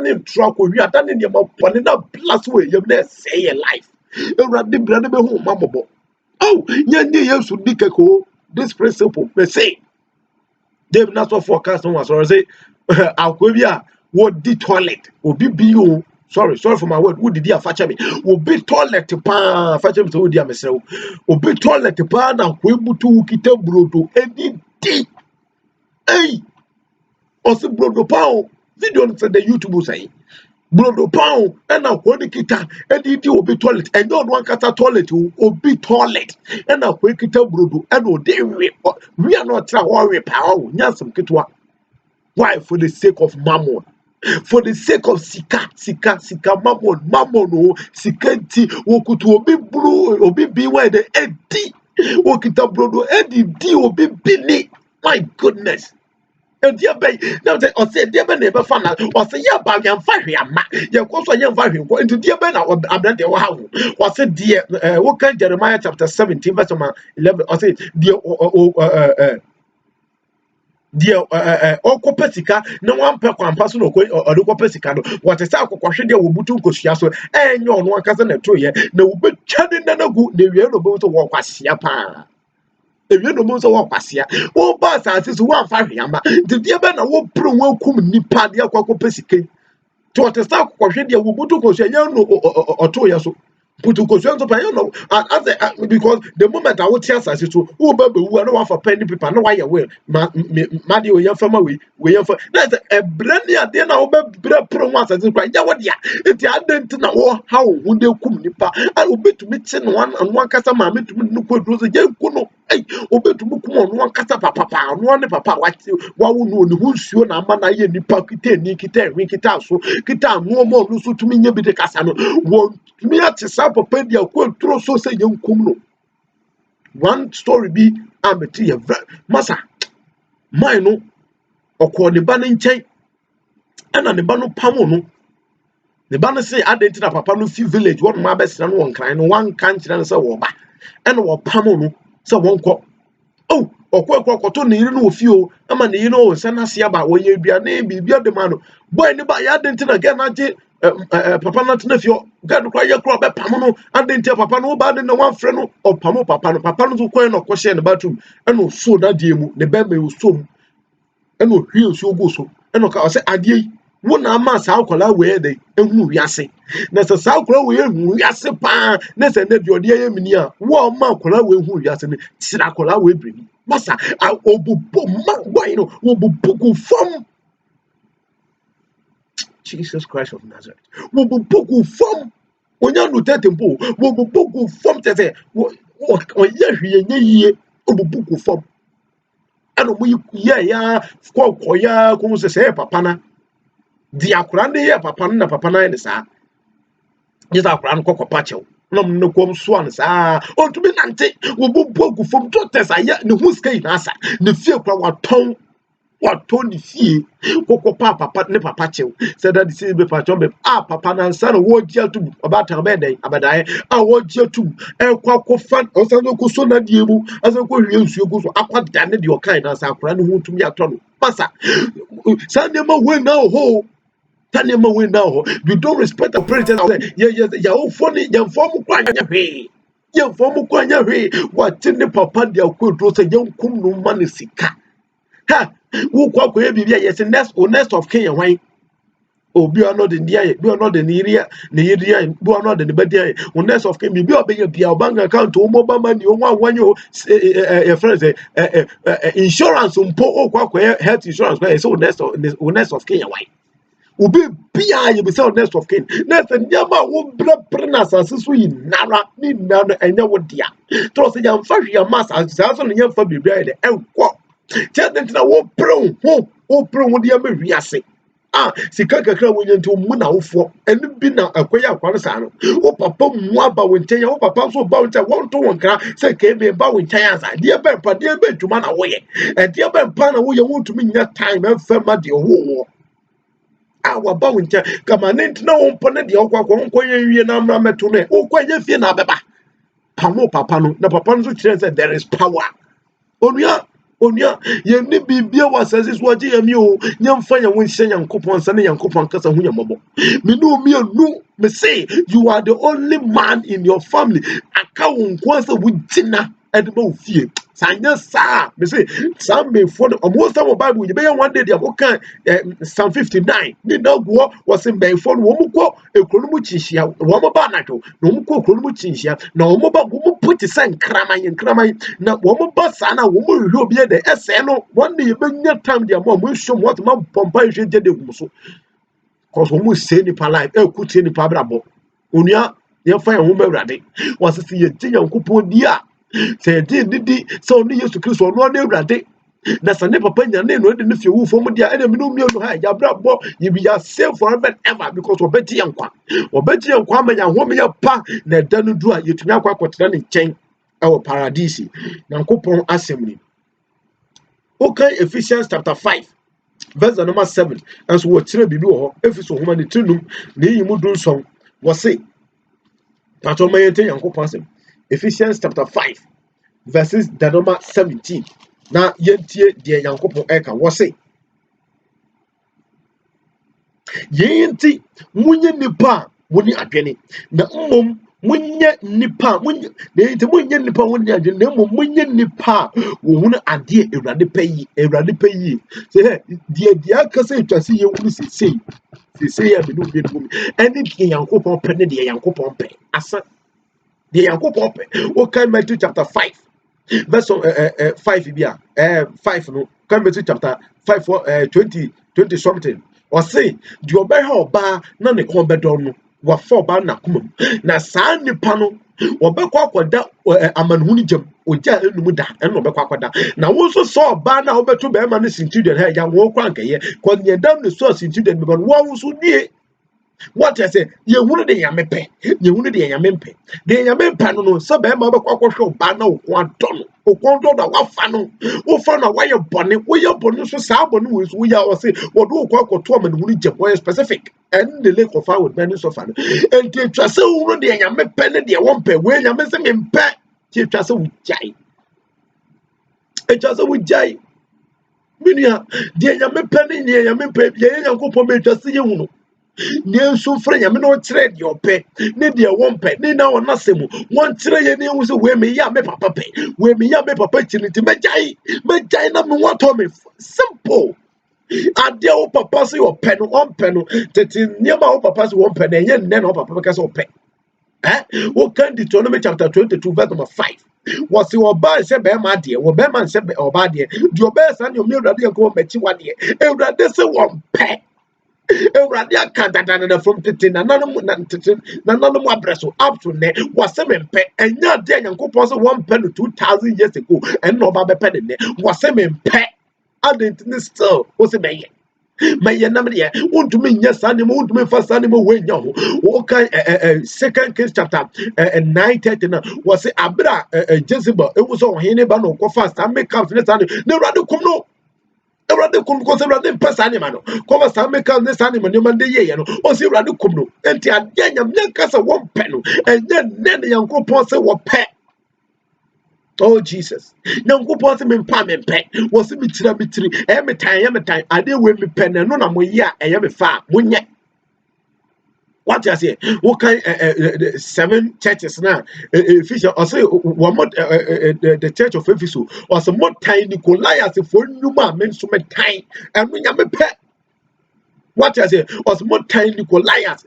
A: it truck. We are done in your mouth. But in a plus way, you never say your life. Eradi brande be hu mamobo. Oh, nyanye yesu dikeko. This principle they say. They not so forecast no so say akwebia wo di toilet obi bi o sorry for my word wo didi afacha me obi toilet pa afacha me so wo di amesrew obi toilet pa na kwebutu kita brodo edi di ei osi brodo pa o video on the YouTube say brodo pound and now when kita and it will be toilet and don't one kata toilet will be toilet and now when kita brodo and we are not trying worry power nyasam kitwa. Why? For the sake of mammon, for the sake of sika mammon o sikanti wokutu obi blue obi be where the edi wokita brodo edi di obi bini. My goodness. And dear bay, now they say, dear Ben never found out, or say, yeah, by your fire, your course on your fire, into dear Ben, or Abrante, or said, dear, what kind Jeremiah chapter 17, verse 11, or say, dear, Pesika, no one per person or Pesika, what is our question, there will be two cosiaso, and your one cousin at 2 years, no, but Channing and a good, they will go to walk as Yapa. If you know most of what pass here, all bars is 1 5 yamba. The dear Ben, I won't prove welcome Nipa, the Aqua Pesic. To what a stock question, there will be to go say, or 2 years. Putukosuan so pan you know as because the moment I would tell us to who baby who no one for penny paper no why you will madi we yamfama we yamfa that's a brand new day na obe bre pro once as kwa ya what ya it adent na wo how wo de kum nipa and obetumi che no one kasa ma metumi no kwaduro so je kuno ei obetumi kum no one kasa papa no ne papa wa wo no ne hu nsuo na ama na ye nipa kita ni kita wi kita so kita no mo no so tumi nya bi de kasa no wo me ati sa papa dia kwaduro so se ye kum no one story bi ameti ye masa mine no okọ ne ba ne nkyɛn ɛna ne ba no pamo no ne ba no say adenti na papa no fi village won ma besra no won kran no wan kan kyerɛ no sɛ wo ba ɛna wo pamo no sɛ won kɔ oh okɔ ne yiri no wo fi o ama ne yiri no sɛ na se aba wo ye bia na bibia de ma no boy ne ba ya adenti na ga na je papa na tena fi o ga do kwa ye kro be pamo no adenti papa no ba de na wan frɛ no o pamo papa no so kɔ no kɔ hye ne bathroom ɛna so na die mu ne ba me wo so mu ɛna hwie so go so ɛna ka sɛ adie yi wo na ama saa akola we de ehunu wiase na sɛ saa akola we ehunu wiase pa na sɛ na de ode yɛ mini a wo ma akola we ehunu wiase ne sira akola we breni masa obubo ma boy no obubo go from Jesus Christ of Nazareth obubo go from onya no tetempo obubo go from tete wo yɛ hwie nye yie obubo go from ɛna mo yɛ ya kɔ ya ko sɛ papa na di akura ne ye papa no na papa na ye sa ye sa akura no kokɔpa kyɛw na mo ne kom so an sa on to be nante wo bobo gu fom to tesa ye ne hu skai na asa ne fie kura waton ne fie kokɔpa papa ne papa kyɛw sɛ da disi be pa chombe papa na nsa no wo gia tu abata be den abadaye wo gia tu kwa fan o sa no ko so na die mu asa ko hwie nsuo gu so akwada ne de okan na sa akura ne hu tumi atɔ no pasa sa ne ma we na ho Tanema we now. You don't respect the parents. Yeah, oh funny, young form kwanya we. Young form kwanya we. What in the papa dia kudro say young kum no money sika. Ha, who kwa bibia yes nest of Kenya why. Obi are not in the eye, we are not in the area, we are not in the bed. Nest of Kenya, be a bank account to mobile money, one you friends, insurance, health insurance, so nest of Kenya why. Ubi bia you be say next of kin next nyama wo bra asase yi nara ni nana enya wo dia to say yam fa hwe mas asase no nyam fa bibia de enko tell na wo pro wo dia ma hwiase sika kakra wo nyanto mu na wofo eni bi na akoya akware sa no wo papa mu aba wo nten wo papa so ba wo nten wo to won kra say ke be ba wo nten asa dia be pa dia be dwuma na wo ye dia be pa na wo ye wo tumi nya time em ma de wo waba winter kama nenti na wompone de okwakonye wie na amra meto no okwenye fie na beba pamo papa no na papa no so kire say there is power onua ye ni bibia wasase so age yami o nyamfa ya wonhye yankopon sa ne yankopon kasa hu yamabo me no mi anu me say you are the only man in your family aka won kwasa wutina edeba ofie sanya sa me say some me for almost some Bible you be one day they can Psalm 59 ni na go was in be for wo mko ekrono mu chinhia wo mo ba nato no mko ekrono mu chinhia na wo mo ba wo mo put sen kraman na wo mo ba sa na wo mo hwe obi de ese no one day you be nya time dia mo hwom what ma pompa hwe je de gum so cause wo mo say ni pa life ekutie ni pa brabo onua ye fa ye ho mawrade was se ye tinya nkopon dia say didi so ni Yesu Kristo no na ewrade na sane papa nya na no de no fie wu fom dia ene me no mi no ha ya brabo ye be ya save forever and ever because obeti yankwa ma nya ho me ya pa na da no du a yetumi akwa kwotena ne nchen e paradise nyankopon assembly okay Ephesians chapter 5 verse number 7 and so what tire bibi wo Ephesians homa ne tinum na yimu dun so wo say patoma yente nyankopon assembly Ephesians chapter 5 verses the number 17 na yentie de yankopon eka wo say yenti munye nipa woni adwene na mmom munye nipa munye nipa woni adwene na mmom munye nipa wo hunu ade ewrade payi say de aka say twase ye hunu sesei ya be no bi no eni de yankopon pe ne de yankopon pe asa The Yankopon pe. Okay, Matthew chapter 5. Verse 5 bia 5 no. Come Matthew chapter 5 20 something. Or say, the obeha oba na ne kon bedon no. Wa for ba na kumam. Na saa nipa no obekwa akoda amanhuni jam oja enum da eno obekwa akoda na wo so so ba na obeto be ma no sintude ha ya wo kwa nkeye ko nye dam ne so sintude be no wo so die. What I say, you wouldn't the yamepe, you wouldn't the yamempe. The yamempe no, so be ma be kwa show bana o kwa don. O kwa don da wa fano. O fano why your bonnet, where your bonnet so sabon was we are say, what do kwa to am and wouldn't jump specific. And the lake of fire with many so fun. And the trasa who the yamepe, the one pe, where yamesem in pet, the trasa with jay. A trasa with jay. Minia, the yamepe, the yamepe, the yanko me just see you. Nien so frɛ nyame no kyerɛ de ɔpɛ ne de wɔmpɛ ne na ɔna sɛm wɔn kyerɛ yɛ ne hu sɛ we me ya me papa pɛ we me ya me papa kyiri ti mɛgyae na me wɔtɔ me simple ade wo papa sɛ ɔpɛ no ɔmpɛ no tete nneɛma wo papa sɛ wɔmpɛ no ɛnyɛ nnɛ na wo papa bɛka sɛ ɔpɛ wo kan Deuteronomy chapter 22 verse number 5 wɔsi ɔbaa sɛ bɛrima adeɛ wɔ bɛrima sɛ ɔbaa adeɛ deɛ ɔbɛyɛ saa ne ɔmo Awurade yɛ nkɔmɔ mɛkyi wadeɛ Awurade sɛ wɔmpɛ Ewurade aka dadadada from tete na nanum abreso up to ne wase mempe enya de Nyankopon se 1 pen 2000 years ago and no ba be pen ne wase mempe adent still wose beye meye nam de wontumi nya sanimo wontumi fa sanimo we nya ho wo kan 2 Kings chapter 9:30 na wase abra Jezebel ewu so ohene ba no ko fast am make up ne san ne Ewurade kum no Ewurade kum ko se Ewurade pesa anima no ko ba sam make this anima no man de ye no o se Ewurade kum no enti ade nyam kasa wo pe no enye ne ne Yankopon se wo pe. Oh Jesus, Yankopon se me mpa wo se me tiri e me tan ade we me pe no na mo ye a eye me fa mo nye. What you say? What kind 7 churches now? Ephesians, or say the church of Ephesus, or some more tiny Nicolaus for Numa men so much time, and when you pet. What you say? Or some more tiny Nicolaus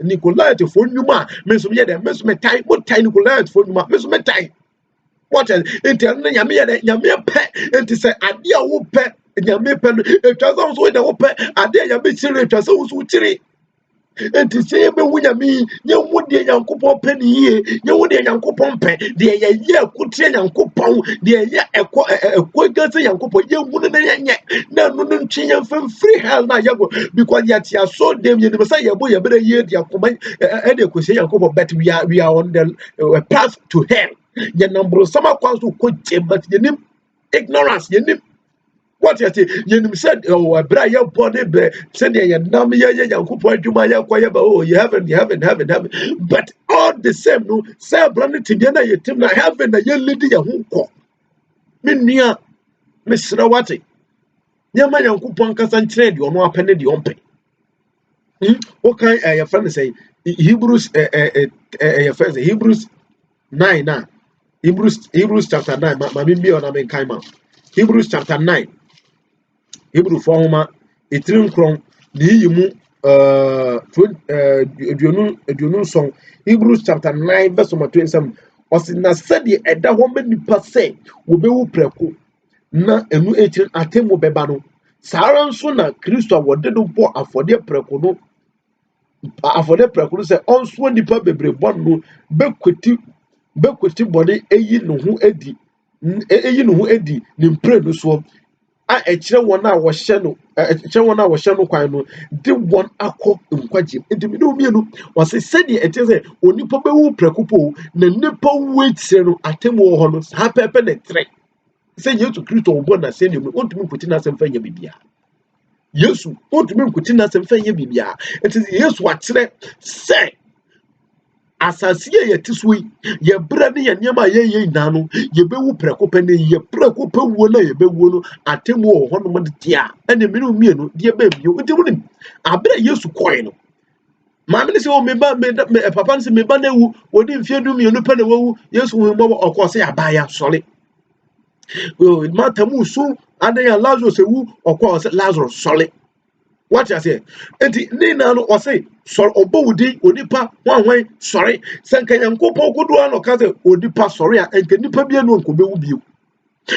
A: for Numa men so yet, men so much time, more tiny Nicolaus for Numa men so much time. What you say? Yamia pet, and to say, I dear who pet, Yamia pen, it was also in the pet, I dare Yamia serious, it was also chilly. Enti sɛ yɛbɛwunya mi yɛwu deɛ Nyankopɔn pɛ ne yie yɛwu deɛ Nyankopɔn pɛ deɛ yɛyɛ ɛkotie Nyankopɔn deɛ yɛ ɛkɔ gase Nyankopɔn yɛwu no na yɛnyɛ na ɛno no ntwe yɛmfa mfiri hell na yɛgo because yɛte aso dem yɛnim sɛ yɛbɔ yɛbɛrɛ yie de akoma ɛde akɔsie Nyankopɔn but we are on the path to hell yɛnam borɔsam akwan so kɔ gye but yɛnim ignorance yɛnim. What you say? You said, oh, Brian body be send ye nam ye Yankopon adwuma ye koye ba oh you heaven. But all the same no say brand to na ye tim na heaven na ye lead ye ho ko. Me nua me sra wate. Ye ma Yankopon kasa nkyere de ono apene de ompe. Okay, your friend say Hebrews Hebrews 9 na. Hebrews chapter 9 ma me bi ona me kan ma. Hebrews chapter 9 Hebrew forma etrim kron ni yimu aduonu song Hebrews chapter 9 verse 27 osi na sede eda ho manipa se wo bewu preko na enu etrim atemo beba no sara nso na Kristo awode do bo afode preko no se onso nipa bebre bo no bekweti bode eyi no ho edi ni mpre no so a ekire won a wo hye no kwan no de won akọ nkwagye ntimi no mienu wose sede ete se onipa bewu prekupo na nipa wetire no atemo ho no sa pepe ne tre se Yesu Kristo obo na se ne ontumi kuti na sem fanya bibia Yesu ontumi kuti na sem fanya bibia ete Yesu akyere se asase ye tisui ye bra ne ye nyama ye na no ye bewu preko pe ne ye preko pe wo na ye bewu no atemu ho no de tia ene me no mienu de ba bio nti munim abra Yesu koe no ma me se o me ba me papa se me ba na wu odi mfie du mienu pe na wu Yesu hu mo okọ se abaya sole o matamu su adan ya Lazarus wu okọ se Lazarus sole What you say? Enti ni na no say sorry obodi onipa wanwan sorry senka yankopon kodo ano ka say onipa sorry a enka nipa bia no nko bewu bio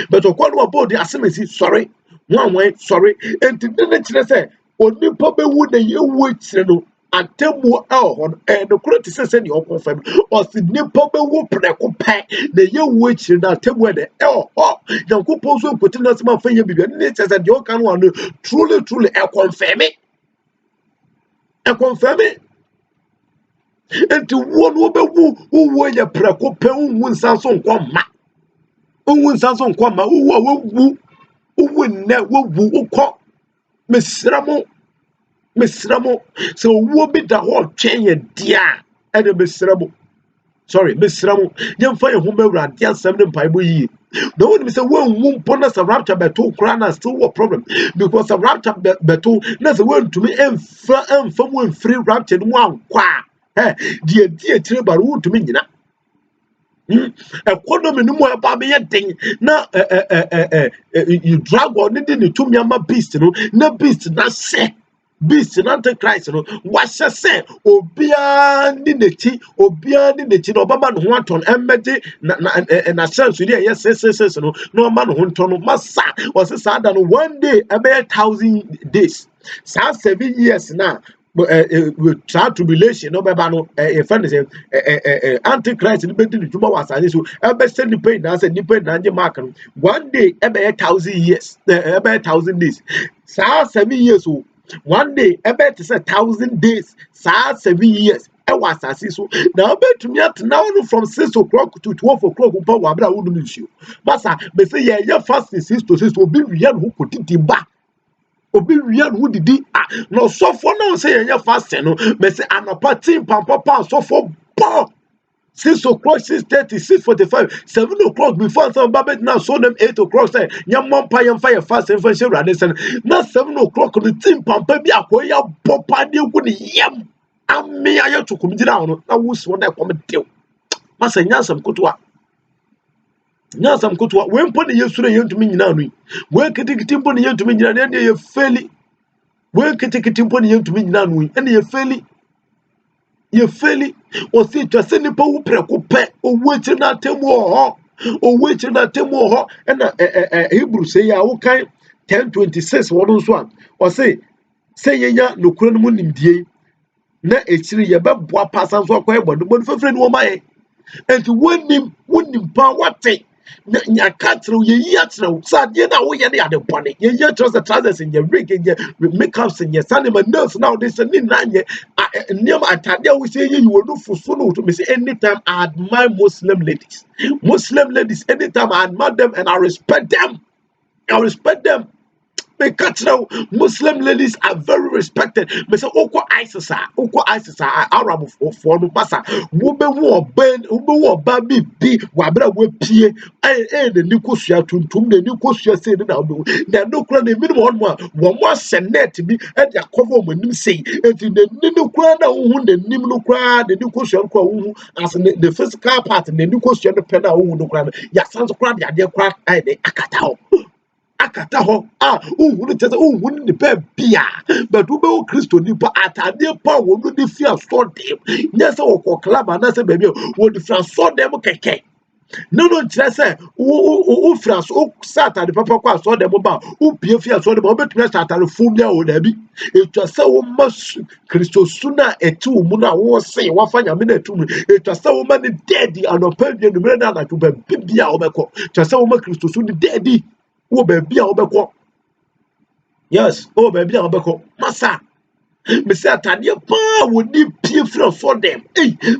A: but okwado obodi asemesi sorry wanwan sorry enti ne kire say onipa bewu na yewu kire no atemu hon no kuro ti say ne confirm o si nipa bewu preko pe na yewu kire na atemu de yankopon so nkoti na sema fa ye bibia ne kire say de o kan one truly confirm it. Confirm it. And to one who ya preko pe unwun sanson kwama. Unwun sanson kwama who ne wo ko mesramo so wo bi da ho twen dia e de mesramo. Sorry, mesramo. Yemfa ye ho bewrade asem ne mpaibo yi. No one say when won sa rapture beto krana still what problem because a rapture beto na say when to me emfa when free rapture no ankwa die tire ba wo to me nyina economy no mo eba be den na you drag on ne to me ama beast no na beast na se beast na antichrist no wahye se obia ni nechi no obama no ho aton emede na sense dey yes no no man no ho nton no masa o se sa da no one day about 1,000 days sa 7 years na with tribulation no beba no e friend say antichrist ni bedi ni juma wasane so ebe send ni pain na say ni pain na nje mark no one day about 1,000 years about 1,000 days sa 7 years o one day about 1,000 days sa 7 years e was asase so na about me at now from 6 o'clock to 12 o'clock pa wa bra wo no nsuo basa be say ye fast 6 to 6 obi wi an ho kotiti ba obi wia no didi no sofo no say ye fast no me say anopa team pampa sofo bon 6 o'clock 6:30 6:45 7 o'clock before some babet now so them 8 o'clock say nyam pa fire fast and fast rade say na 7 o'clock the team pampa bi akoya popa de ku ni yam ami ayo tukumdira no na wusi wona kom dew masa nyansam kotwa nyasam kotwa we mpo ne yesure yentumi nyina anu we kitikiti mpo ne yentumi nyina ne ye feli we kitikiti mpo ne yentumi nyina anu ene ye feli o si twase nipa wo preko pe owu echi na temu ho ena Hebrew say ya wo kan 10:26 wono so a o say yenya nokura no mu nimdie na echiri ye beboa pasa so akoy bodo fefre ni wo maye enti wonim pa wate nya katro ye yatra sadie na wo ye na de bone ye yatra the trousers in your rig in your makeups in your sanima nerves now this ni nanye niam atade wo say ye you no fuso no to me say anytime I admire Muslim ladies anytime I admire them and I respect them me katro Muslim ladies are very respected me say oko ISIS Arab for no pasa wo be wo ba bi wa bra wo pie the nikosua tuntum the nikosua say na wo no kura na minimum wo mo senet bi e dia cover mo nim say enti the kura na wo the nim no kura the nikosua kura wo as the physical part the nikosua no pe na wo no kura ya sans kura dia kura the akata ho uhunu tese uhunu ni pe bia but ube o Kristo ni pa atade pa wo no de fia so dem nyese wo koklaba na se baby wo de fia so dem keke no tese wo fia so sata de papa kwa so dem ba wo pie fia so dem obetumi sata le fumia o da bi etwa se wo ma Kristo suna eti wo mu na wo se wa fanya me na etu mu etwa se wo ma ni dead anopa bi no me na na tu ba bia wo beko etwa se wo ma Kristo suna dead wo baby a obekọ yes o baby a obekọ masa me say atade pa wo di pie fra for them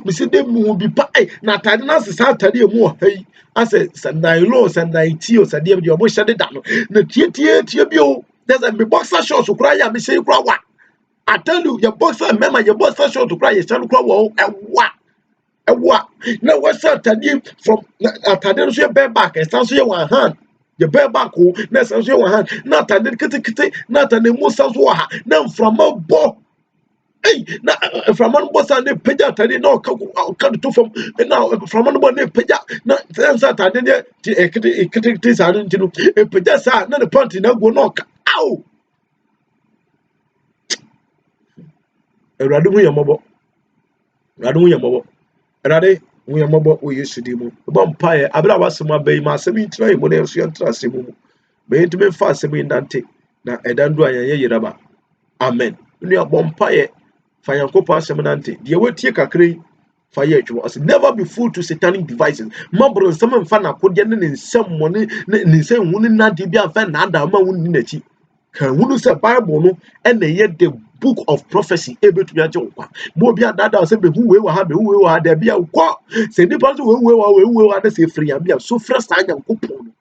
A: me say dem mu bi pa na atade na se atade mu o ase sandailo sandaiti o sade bi obo hyade da no na tie bi o there's me boxer shorts kura ya me say kura wa I tell you your boxer remember your boxer shorts kura ya say kura wa ewa na what atade from atade no so be back e stand so your one hand the bear back who necessary one hand not an kete not an emotions wa na from bo na from one boss and peja tani no can to from now from one ne peja na sense tani ne kete sa no peja sa na the point na go no ow Awurade hu yɛ mmɔbɔ. Awurade hu yɛ mmɔbɔ. Awurade hu yɛ mmɔbɔ wɔ Yesu din mu. Bɔ mpaeɛ abere a wasɛm aba yi ma asɛm yi ntena yɛ mu na yɛn nso yɛntena asɛm mu. Ma yɛntumi mfa asɛm yi nnante na ɛda nduru a yɛnyɛ yeraba. Amen. Nua bɔ mpaeɛ fa Nyankopɔn asɛm nante. Deɛ watie kakra yi fa yɛ adwuma. Ɔsɛ never be fooled to satanic devices. Maboro nsɛm mfa n'akodeɛ ne nsɛm mmɔne ne nsɛm hu ne nante bi amfa n'ada ma wonni n'akyi. Ka hunu sɛ Bible no ɛna ɛyɛ the book of prophecy ebetumi agye wo kwa. Mo obi adada sɛ behu wei wɔ ha behu wei wɔ ha da bi a wokɔ. Sɛ nipa nso wehu wei wɔ ha na sɛ efiri yam bi a so frɛ saa Nyankopɔn no.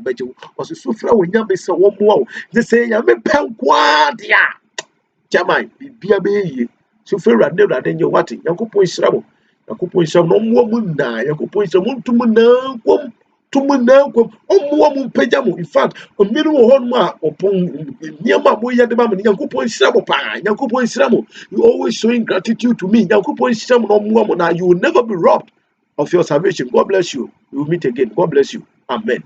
A: Ɔbɛgye wo. Ɔsɛ so frɛ wɔ nyame sɛ wɔmmoa wo. Sɛ nyame pɛ nkoa de a Jamai, bibia be ye. So fe rade rade nye wate. Yankopɔn hyira mo. Yankopɔn hyira mo. Ɔmmoa mu na. Yankopɔn hyira mo. Ntum na kom. Tum na kom. Ɔmmoa mu pagya mo. In fact, ɔmmiri wɔ hɔ no a ɔpɔn nneɛma a moyɛ de ma me. Yankopɔn hyira mo pa. Yankopɔn hyira mo. You always showing gratitude to me. Yankopɔn hyira mo na ɔmmoa mo na you will never be robbed of your salvation. God bless you. We will meet again. God bless you. Amen.